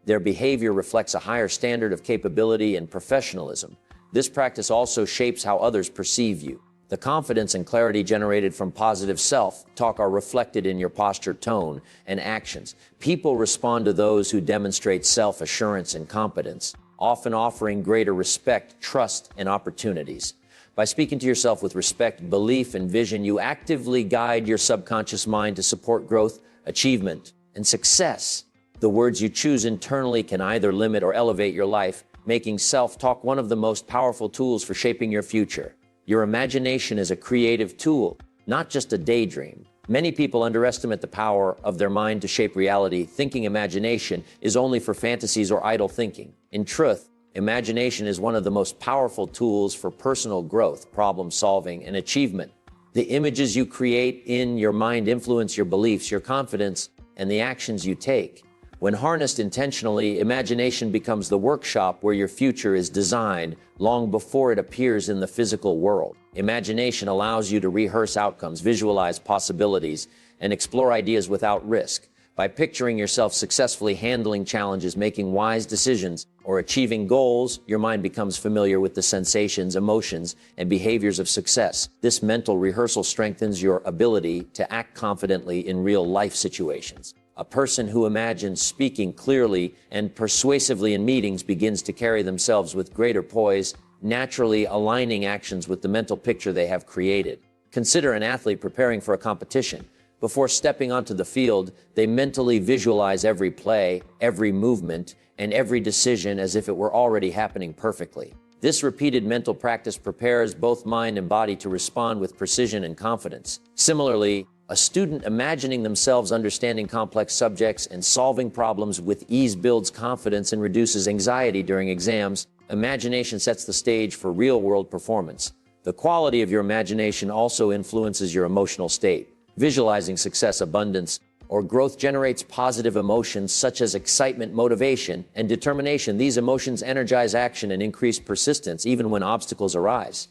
their behavior reflects a higher standard of capability and professionalism. This practice also shapes how others perceive you. The confidence and clarity generated from positive self-talk are reflected in your posture, tone, and actions. People respond to those who demonstrate self-assurance and competence, often offering greater respect, trust, and opportunities. By speaking to yourself with respect, belief, and vision, you actively guide your subconscious mind to support growth, achievement, and success. The words you choose internally can either limit or elevate your life, making self-talk one of the most powerful tools for shaping your future. Your imagination is a creative tool, not just a daydream. Many people underestimate the power of their mind to shape reality, thinking imagination is only for fantasies or idle thinking. In truth, imagination is one of the most powerful tools for personal growth, problem solving, and achievement. The images you create in your mind influence your beliefs, your confidence, and the actions you take. When harnessed intentionally, imagination becomes the workshop where your future is designed long before it appears in the physical world. Imagination allows you to rehearse outcomes, visualize possibilities, and explore ideas without risk. By picturing yourself successfully handling challenges, making wise decisions, or achieving goals, your mind becomes familiar with the sensations, emotions, and behaviors of success. This mental rehearsal strengthens your ability to act confidently in real-life situations. A person who imagines speaking clearly and persuasively in meetings begins to carry themselves with greater poise, naturally aligning actions with the mental picture they have created. Consider an athlete preparing for a competition. Before stepping onto the field, they mentally visualize every play, every movement, and every decision as if it were already happening perfectly. This repeated mental practice prepares both mind and body to respond with precision and confidence. Similarly, a student imagining themselves understanding complex subjects and solving problems with ease builds confidence and reduces anxiety during exams. Imagination sets the stage for real-world performance. The quality of your imagination also influences your emotional state. Visualizing success, abundance, or growth generates positive emotions such as excitement, motivation, and determination. These emotions energize action and increase persistence even when obstacles arise.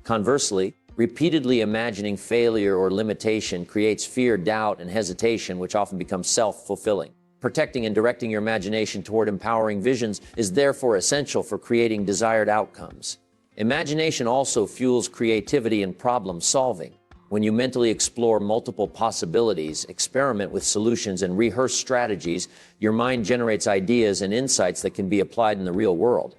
Conversely, repeatedly imagining failure or limitation creates fear, doubt, and hesitation, which often becomes self-fulfilling. Protecting and directing your imagination toward empowering visions is therefore essential for creating desired outcomes. Imagination also fuels creativity and problem solving. When you mentally explore multiple possibilities, experiment with solutions, and rehearse strategies, your mind generates ideas and insights that can be applied in the real world.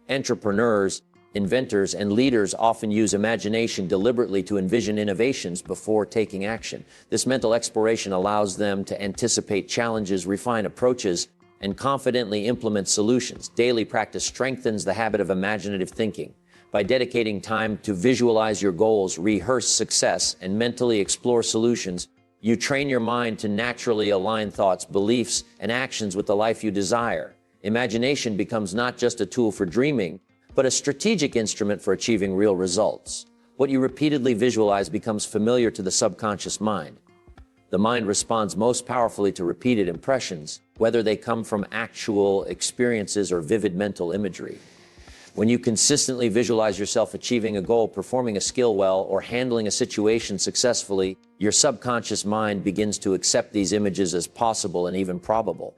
Entrepreneurs, inventors, and leaders often use imagination deliberately to envision innovations before taking action. This mental exploration allows them to anticipate challenges, refine approaches, and confidently implement solutions. Daily practice strengthens the habit of imaginative thinking. By dedicating time to visualize your goals, rehearse success, and mentally explore solutions, you train your mind to naturally align thoughts, beliefs, and actions with the life you desire. Imagination becomes not just a tool for dreaming, but a strategic instrument for achieving real results. What you repeatedly visualize becomes familiar to the subconscious mind. The mind responds most powerfully to repeated impressions, whether they come from actual experiences or vivid mental imagery. When you consistently visualize yourself achieving a goal, performing a skill well, or handling a situation successfully, your subconscious mind begins to accept these images as possible and even probable.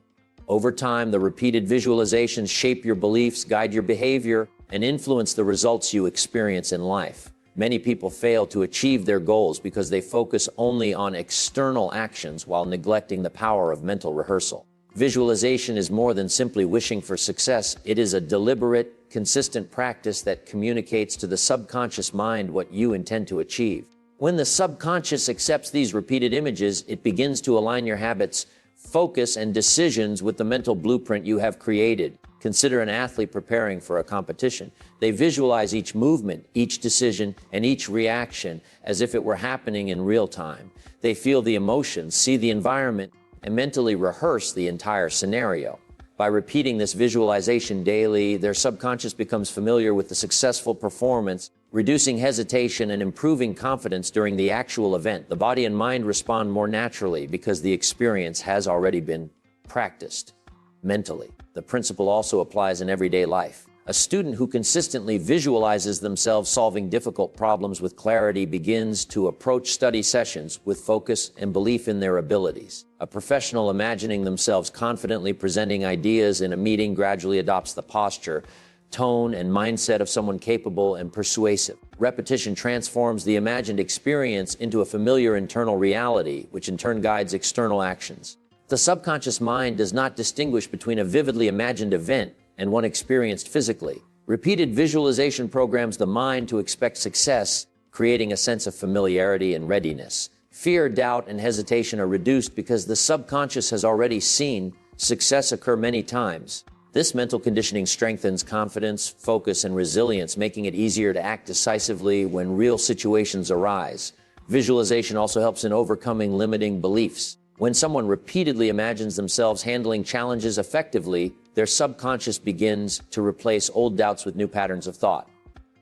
Over time, the repeated visualizations shape your beliefs, guide your behavior, and influence the results you experience in life. Many people fail to achieve their goals because they focus only on external actions while neglecting the power of mental rehearsal. Visualization is more than simply wishing for success. It is a deliberate, consistent practice that communicates to the subconscious mind what you intend to achieve. When the subconscious accepts these repeated images, it begins to align your habits, focus, and decisions with the mental blueprint you have created. Consider an athlete preparing for a competition. They visualize each movement, each decision, and each reaction as if it were happening in real time. They feel the emotions, see the environment, and mentally rehearse the entire scenario. By repeating this visualization daily, their subconscious becomes familiar with the successful performance, reducing hesitation and improving confidence during the actual event. The body and mind respond more naturally because the experience has already been practiced mentally. The principle also applies in everyday life. A student who consistently visualizes themselves solving difficult problems with clarity begins to approach study sessions with focus and belief in their abilities. A professional imagining themselves confidently presenting ideas in a meeting gradually adopts the posture, tone, and mindset of someone capable and persuasive. Repetition transforms the imagined experience into a familiar internal reality, which in turn guides external actions. The subconscious mind does not distinguish between a vividly imagined event and one experienced physically. Repeated visualization programs the mind to expect success, creating a sense of familiarity and readiness. Fear, doubt, and hesitation are reduced because the subconscious has already seen success occur many times. This mental conditioning strengthens confidence, focus, and resilience, making it easier to act decisively when real situations arise. Visualization also helps in overcoming limiting beliefs. When someone repeatedly imagines themselves handling challenges effectively, their subconscious begins to replace old doubts with new patterns of thought.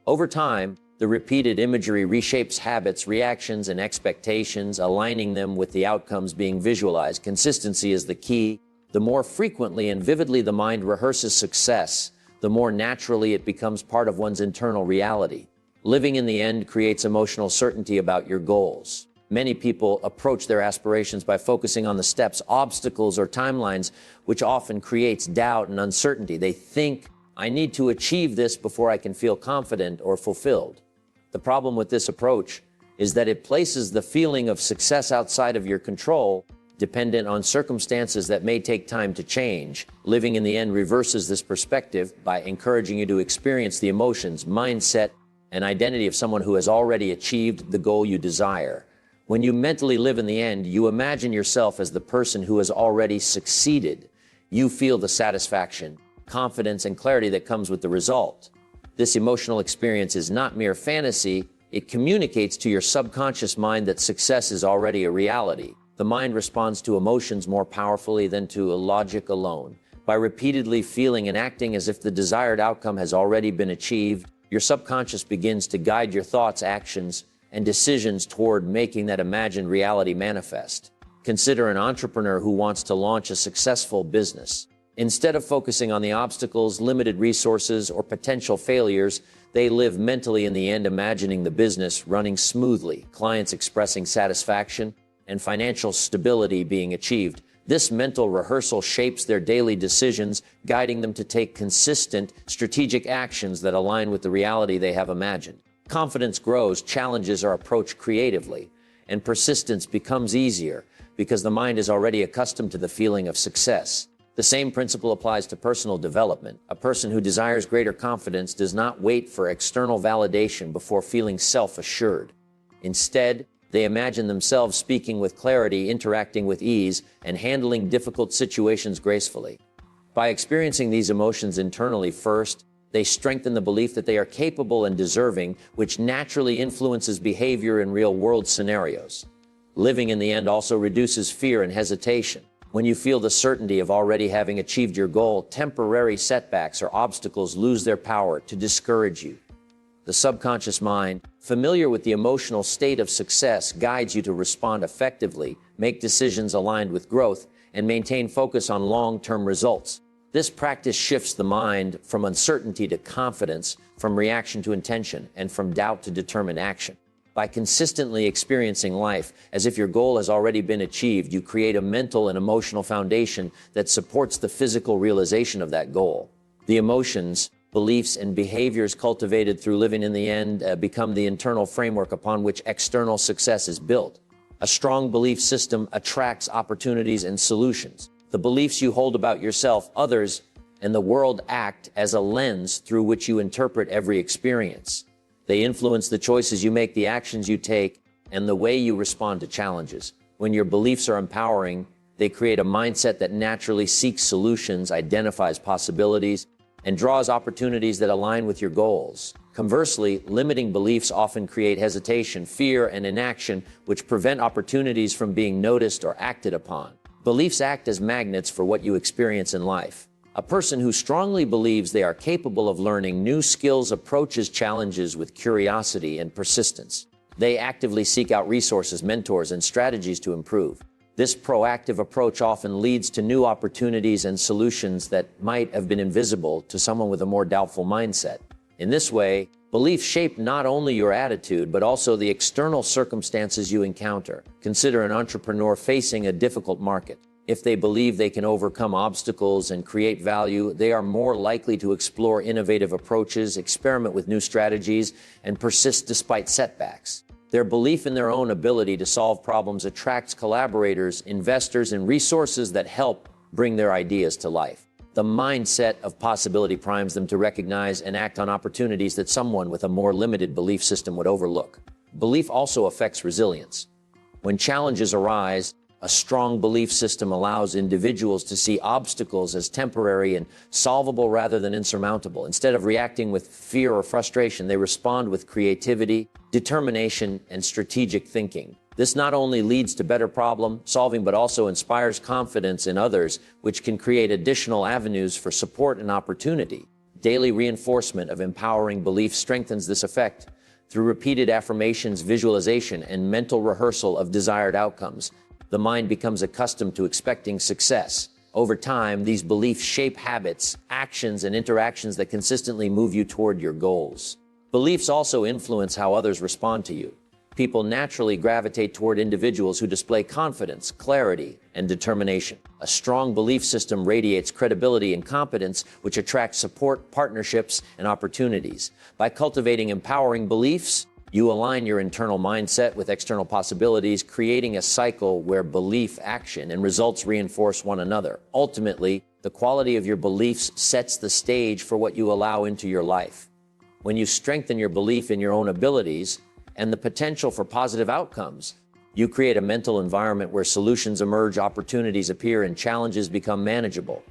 Over time, the repeated imagery reshapes habits, reactions, and expectations, aligning them with the outcomes being visualized. Consistency is the key. The more frequently and vividly the mind rehearses success, the more naturally it becomes part of one's internal reality. Living in the end creates emotional certainty about your goals. Many people approach their aspirations by focusing on the steps, obstacles, or timelines, which often creates doubt and uncertainty. They think, I need to achieve this before I can feel confident or fulfilled. The problem with this approach is that it places the feeling of success outside of your control, dependent on circumstances that may take time to change. Living in the end reverses this perspective by encouraging you to experience the emotions, mindset, and identity of someone who has already achieved the goal you desire. When you mentally live in the end, you imagine yourself as the person who has already succeeded. You feel the satisfaction, confidence, and clarity that comes with the result. This emotional experience is not mere fantasy. It communicates to your subconscious mind that success is already a reality. The mind responds to emotions more powerfully than to logic alone. By repeatedly feeling and acting as if the desired outcome has already been achieved, your subconscious begins to guide your thoughts, actions, and decisions toward making that imagined reality manifest. Consider an entrepreneur who wants to launch a successful business. Instead of focusing on the obstacles, limited resources, or potential failures, they live mentally in the end, imagining the business running smoothly, clients expressing satisfaction, and financial stability being achieved. This mental rehearsal shapes their daily decisions, guiding them to take consistent, strategic actions that align with the reality they have imagined. Confidence grows, challenges are approached creatively, and persistence becomes easier because the mind is already accustomed to the feeling of success. The same principle applies to personal development. A person who desires greater confidence does not wait for external validation before feeling self-assured. Instead, they imagine themselves speaking with clarity, interacting with ease, and handling difficult situations gracefully. By experiencing these emotions internally first, they strengthen the belief that they are capable and deserving, which naturally influences behavior in real-world scenarios. Living in the end also reduces fear and hesitation. When you feel the certainty of already having achieved your goal, temporary setbacks or obstacles lose their power to discourage you. The subconscious mind, familiar with the emotional state of success, guides you to respond effectively, make decisions aligned with growth, and maintain focus on long-term results. This practice shifts the mind from uncertainty to confidence, from reaction to intention, and from doubt to determined action. By consistently experiencing life as if your goal has already been achieved, you create a mental and emotional foundation that supports the physical realization of that goal. The emotions, beliefs, and behaviors cultivated through living in the end become the internal framework upon which external success is built. A strong belief system attracts opportunities and solutions. The beliefs you hold about yourself, others, and the world act as a lens through which you interpret every experience. They influence the choices you make, the actions you take, and the way you respond to challenges. When your beliefs are empowering, they create a mindset that naturally seeks solutions, identifies possibilities, and draws opportunities that align with your goals. Conversely, limiting beliefs often create hesitation, fear, and inaction, which prevent opportunities from being noticed or acted upon. Beliefs act as magnets for what you experience in life. A person who strongly believes they are capable of learning new skills approaches challenges with curiosity and persistence. They actively seek out resources, mentors, and strategies to improve. This proactive approach often leads to new opportunities and solutions that might have been invisible to someone with a more doubtful mindset. In this way, beliefs shape not only your attitude, but also the external circumstances you encounter. Consider an entrepreneur facing a difficult market. If they believe they can overcome obstacles and create value, they are more likely to explore innovative approaches, experiment with new strategies, and persist despite setbacks. Their belief in their own ability to solve problems attracts collaborators, investors, and resources that help bring their ideas to life. The mindset of possibility primes them to recognize and act on opportunities that someone with a more limited belief system would overlook. Belief also affects resilience. When challenges arise, a strong belief system allows individuals to see obstacles as temporary and solvable rather than insurmountable. Instead of reacting with fear or frustration, they respond with creativity, determination, and strategic thinking. This not only leads to better problem solving, but also inspires confidence in others, which can create additional avenues for support and opportunity. Daily reinforcement of empowering belief strengthens this effect. Through repeated affirmations, visualization, and mental rehearsal of desired outcomes, the mind becomes accustomed to expecting success. Over time, these beliefs shape habits, actions, and interactions that consistently move you toward your goals. Beliefs also influence how others respond to you. People naturally gravitate toward individuals who display confidence, clarity, and determination. A strong belief system radiates credibility and competence, which attracts support, partnerships, and opportunities. By cultivating empowering beliefs, you align your internal mindset with external possibilities, creating a cycle where belief, action, and results reinforce one another. Ultimately, the quality of your beliefs sets the stage for what you allow into your life. When you strengthen your belief in your own abilities and the potential for positive outcomes, you create a mental environment where solutions emerge, opportunities appear, and challenges become manageable.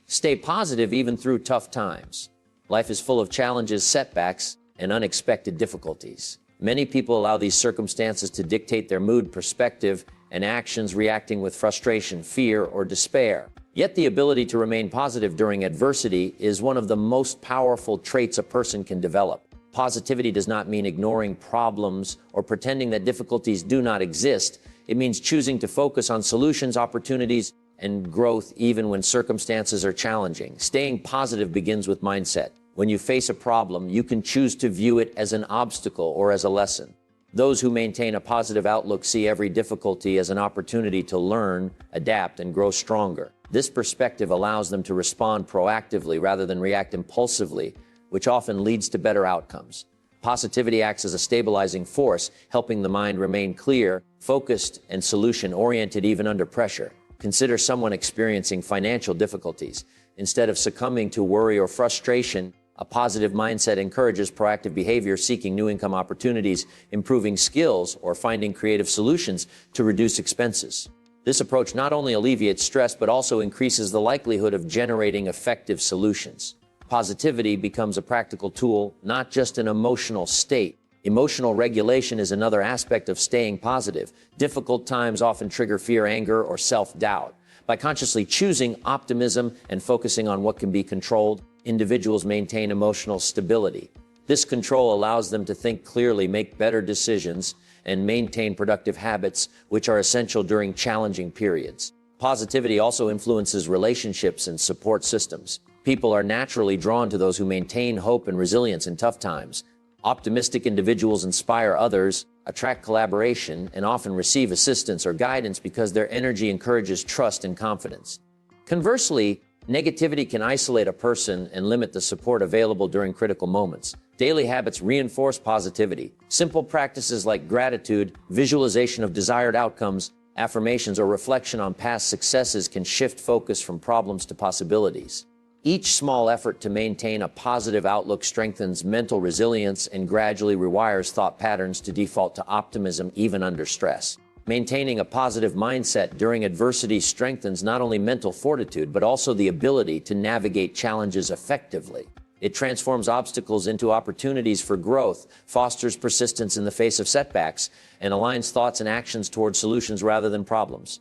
Stay positive even through tough times. Life is full of challenges, setbacks, and unexpected difficulties. Many people allow these circumstances to dictate their mood, perspective, and actions, reacting with frustration, fear, or despair. Yet the ability to remain positive during adversity is one of the most powerful traits a person can develop. Positivity does not mean ignoring problems or pretending that difficulties do not exist. It means choosing to focus on solutions, opportunities, and growth even when circumstances are challenging. Staying positive begins with mindset. When you face a problem, you can choose to view it as an obstacle or as a lesson. Those who maintain a positive outlook see every difficulty as an opportunity to learn, adapt, and grow stronger. This perspective allows them to respond proactively rather than react impulsively, which often leads to better outcomes. Positivity acts as a stabilizing force, helping the mind remain clear, focused, and solution-oriented even under pressure. Consider someone experiencing financial difficulties. Instead of succumbing to worry or frustration, a positive mindset encourages proactive behavior, seeking new income opportunities, improving skills, or finding creative solutions to reduce expenses. This approach not only alleviates stress, but also increases the likelihood of generating effective solutions. Positivity becomes a practical tool, not just an emotional state. Emotional regulation is another aspect of staying positive. Difficult times often trigger fear, anger, or self-doubt. By consciously choosing optimism and focusing on what can be controlled, individuals maintain emotional stability. This control allows them to think clearly, make better decisions, and maintain productive habits, which are essential during challenging periods. Positivity also influences relationships and support systems. People are naturally drawn to those who maintain hope and resilience in tough times. Optimistic individuals inspire others, attract collaboration, and often receive assistance or guidance because their energy encourages trust and confidence. Conversely, negativity can isolate a person and limit the support available during critical moments. Daily habits reinforce positivity. Simple practices like gratitude, visualization of desired outcomes, affirmations, or reflection on past successes can shift focus from problems to possibilities. Each small effort to maintain a positive outlook strengthens mental resilience and gradually rewires thought patterns to default to optimism even under stress. Maintaining a positive mindset during adversity strengthens not only mental fortitude, but also the ability to navigate challenges effectively. It transforms obstacles into opportunities for growth, fosters persistence in the face of setbacks, and aligns thoughts and actions toward solutions rather than problems.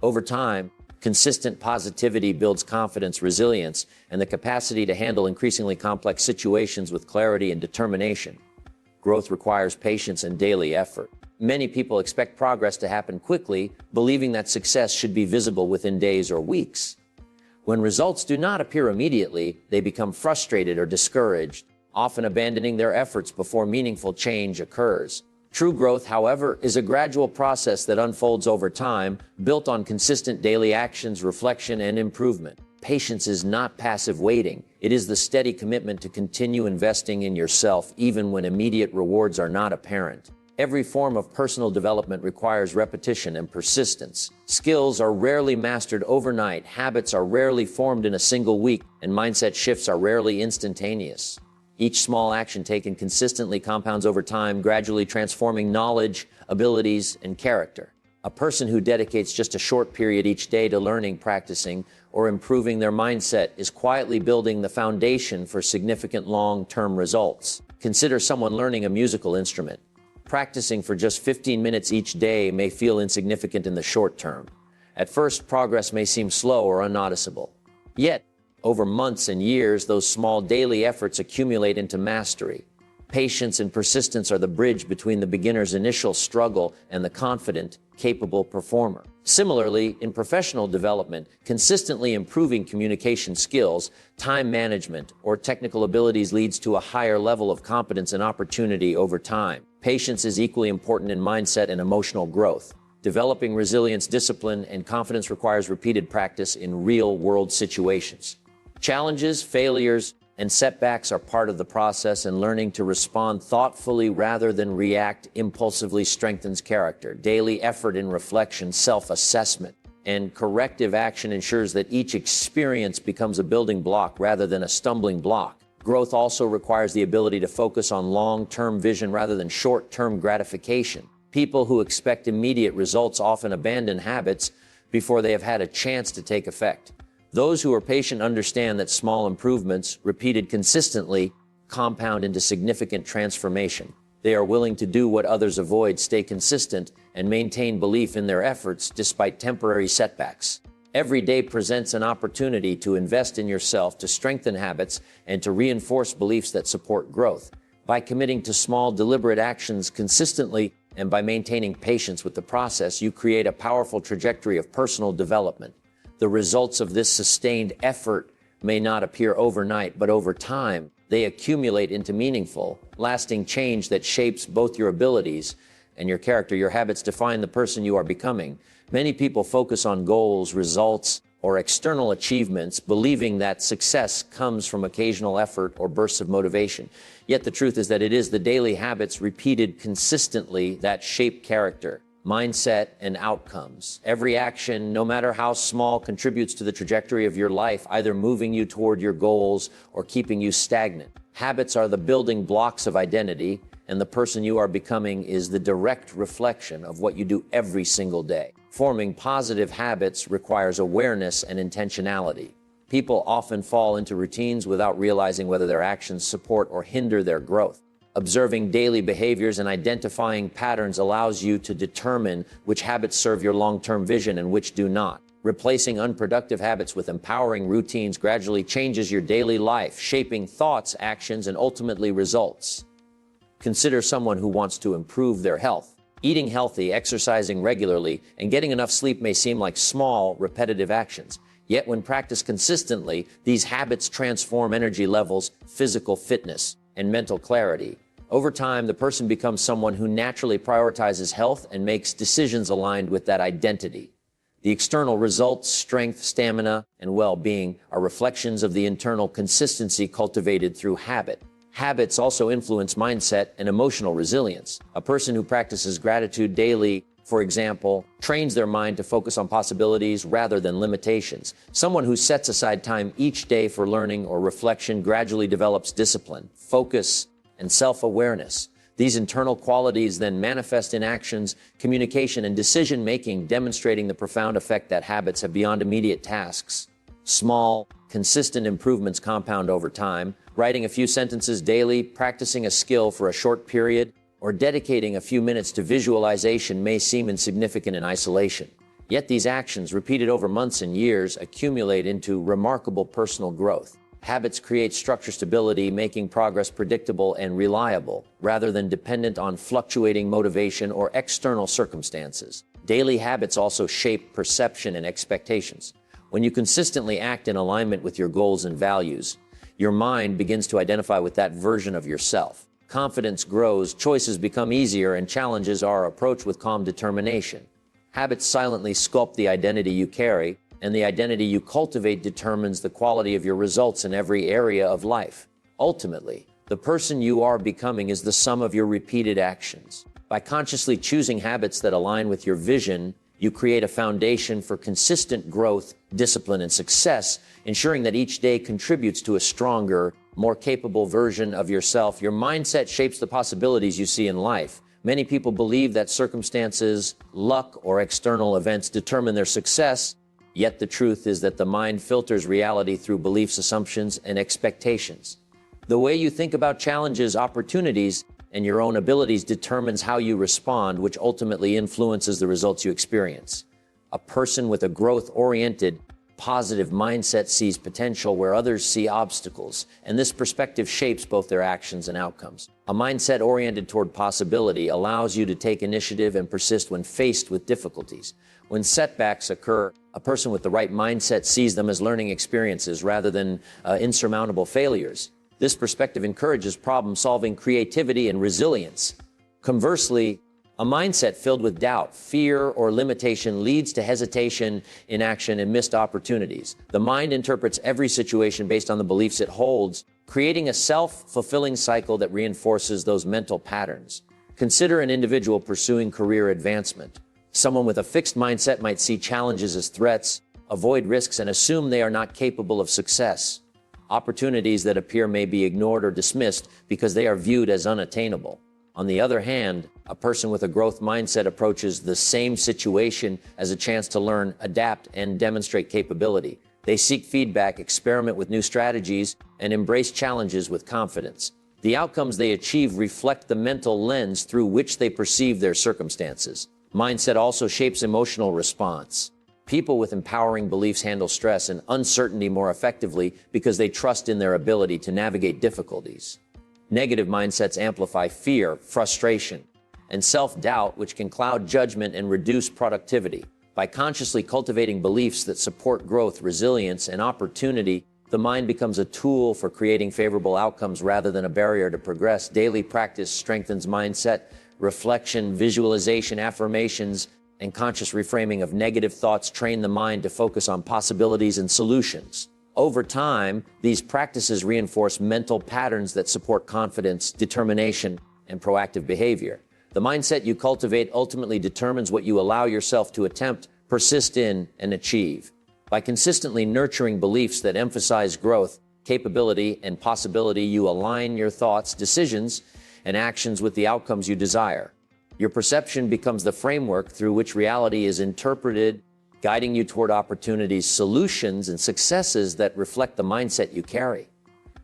Over time, consistent positivity builds confidence, resilience, and the capacity to handle increasingly complex situations with clarity and determination. Growth requires patience and daily effort. Many people expect progress to happen quickly, believing that success should be visible within days or weeks. When results do not appear immediately, they become frustrated or discouraged, often abandoning their efforts before meaningful change occurs. True growth, however, is a gradual process that unfolds over time, built on consistent daily actions, reflection, and improvement. Patience is not passive waiting. It is the steady commitment to continue investing in yourself even when immediate rewards are not apparent. Every form of personal development requires repetition and persistence. Skills are rarely mastered overnight, habits are rarely formed in a single week, and mindset shifts are rarely instantaneous. Each small action taken consistently compounds over time, gradually transforming knowledge, abilities, and character. A person who dedicates just a short period each day to learning, practicing, or improving their mindset is quietly building the foundation for significant long-term results. Consider someone learning a musical instrument. Practicing for just 15 minutes each day may feel insignificant in the short term. At first, progress may seem slow or unnoticeable. Yet, over months and years, those small daily efforts accumulate into mastery. Patience and persistence are the bridge between the beginner's initial struggle and the confident, capable performer. Similarly, in professional development, consistently improving communication skills, time management, or technical abilities leads to a higher level of competence and opportunity over time. Patience is equally important in mindset and emotional growth. Developing resilience, discipline, and confidence requires repeated practice in real-world situations. Challenges, failures, and setbacks are part of the process, and learning to respond thoughtfully rather than react impulsively strengthens character. Daily effort in reflection, self-assessment, and corrective action ensures that each experience becomes a building block rather than a stumbling block. Growth also requires the ability to focus on long-term vision rather than short-term gratification. People who expect immediate results often abandon habits before they have had a chance to take effect. Those who are patient understand that small improvements, repeated consistently, compound into significant transformation. They are willing to do what others avoid, stay consistent, and maintain belief in their efforts despite temporary setbacks. Every day presents an opportunity to invest in yourself, to strengthen habits, and to reinforce beliefs that support growth. By committing to small, deliberate actions consistently, And by maintaining patience with the process, you create a powerful trajectory of personal development. The results of this sustained effort may not appear overnight, but over time, they accumulate into meaningful, lasting change that shapes both your abilities and your character. Your habits define the person you are becoming. Many people focus on goals, results, or external achievements, believing that success comes from occasional effort or bursts of motivation. Yet the truth is that it is the daily habits repeated consistently that shape character, mindset, and outcomes. Every action, no matter how small, contributes to the trajectory of your life, either moving you toward your goals or keeping you stagnant. Habits are the building blocks of identity, and the person you are becoming is the direct reflection of what you do every single day. Forming positive habits requires awareness and intentionality. People often fall into routines without realizing whether their actions support or hinder their growth. Observing daily behaviors and identifying patterns allows you to determine which habits serve your long-term vision and which do not. Replacing unproductive habits with empowering routines gradually changes your daily life, shaping thoughts, actions, and ultimately results. Consider someone who wants to improve their health. Eating healthy, exercising regularly, and getting enough sleep may seem like small, repetitive actions. Yet when practiced consistently, these habits transform energy levels, physical fitness, and mental clarity. Over time, the person becomes someone who naturally prioritizes health and makes decisions aligned with that identity. The external results, strength, stamina, and well-being are reflections of the internal consistency cultivated through habit. Habits also influence mindset and emotional resilience. A person who practices gratitude daily, for example, trains their mind to focus on possibilities rather than limitations. Someone who sets aside time each day for learning or reflection gradually develops discipline, focus, and self-awareness. These internal qualities then manifest in actions, communication, and decision-making, demonstrating the profound effect that habits have beyond immediate tasks. Small, consistent improvements compound over time. Writing a few sentences daily, practicing a skill for a short period, or dedicating a few minutes to visualization may seem insignificant in isolation. Yet these actions, repeated over months and years, accumulate into remarkable personal growth. Habits create structure stability, making progress predictable and reliable, rather than dependent on fluctuating motivation or external circumstances. Daily habits also shape perception and expectations. When you consistently act in alignment with your goals and values, your mind begins to identify with that version of yourself. Confidence grows, choices become easier, and challenges are approached with calm determination. Habits silently sculpt the identity you carry, and the identity you cultivate determines the quality of your results in every area of life. Ultimately, the person you are becoming is the sum of your repeated actions. By consciously choosing habits that align with your vision, you create a foundation for consistent growth, discipline, and success, ensuring that each day contributes to a stronger, more capable version of yourself. Your mindset shapes the possibilities you see in life. Many people believe that circumstances, luck, or external events determine their success, yet the truth is that the mind filters reality through beliefs, assumptions, and expectations. The way you think about challenges, opportunities, and your own abilities determines how you respond, which ultimately influences the results you experience. A person with a growth-oriented, positive mindset sees potential where others see obstacles, and this perspective shapes both their actions and outcomes. A mindset oriented toward possibility allows you to take initiative and persist when faced with difficulties. When setbacks occur, a person with the right mindset sees them as learning experiences rather than insurmountable failures. This perspective encourages problem-solving, creativity, and resilience. Conversely, a mindset filled with doubt, fear, or limitation leads to hesitation, inaction, and missed opportunities. The mind interprets every situation based on the beliefs it holds, creating a self-fulfilling cycle that reinforces those mental patterns. Consider an individual pursuing career advancement. Someone with a fixed mindset might see challenges as threats, avoid risks, and assume they are not capable of success. Opportunities that appear may be ignored or dismissed because they are viewed as unattainable. On the other hand, a person with a growth mindset approaches the same situation as a chance to learn, adapt, and demonstrate capability. They seek feedback, experiment with new strategies, and embrace challenges with confidence. The outcomes they achieve reflect the mental lens through which they perceive their circumstances. Mindset also shapes emotional response. People with empowering beliefs handle stress and uncertainty more effectively because they trust in their ability to navigate difficulties. Negative mindsets amplify fear, frustration, and self-doubt, which can cloud judgment and reduce productivity. By consciously cultivating beliefs that support growth, resilience, and opportunity, the mind becomes a tool for creating favorable outcomes rather than a barrier to progress. Daily practice strengthens mindset, reflection, visualization, affirmations, and conscious reframing of negative thoughts train the mind to focus on possibilities and solutions. Over time, these practices reinforce mental patterns that support confidence, determination, and proactive behavior. The mindset you cultivate ultimately determines what you allow yourself to attempt, persist in, and achieve. By consistently nurturing beliefs that emphasize growth, capability, and possibility, you align your thoughts, decisions, and actions with the outcomes you desire. Your perception becomes the framework through which reality is interpreted, guiding you toward opportunities, solutions, and successes that reflect the mindset you carry.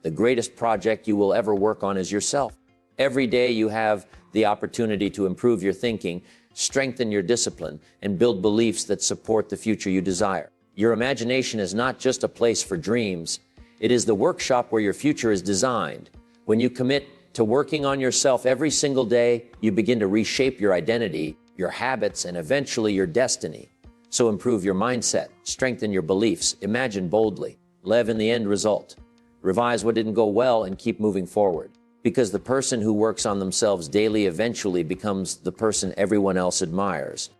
The greatest project you will ever work on is yourself. Every day you have the opportunity to improve your thinking, strengthen your discipline, and build beliefs that support the future you desire. Your imagination is not just a place for dreams. It is the workshop where your future is designed. When you commit to working on yourself every single day, you begin to reshape your identity, your habits, and eventually your destiny. So improve your mindset, strengthen your beliefs, imagine boldly, live in the end result. Revise what didn't go well and keep moving forward. Because the person who works on themselves daily eventually becomes the person everyone else admires.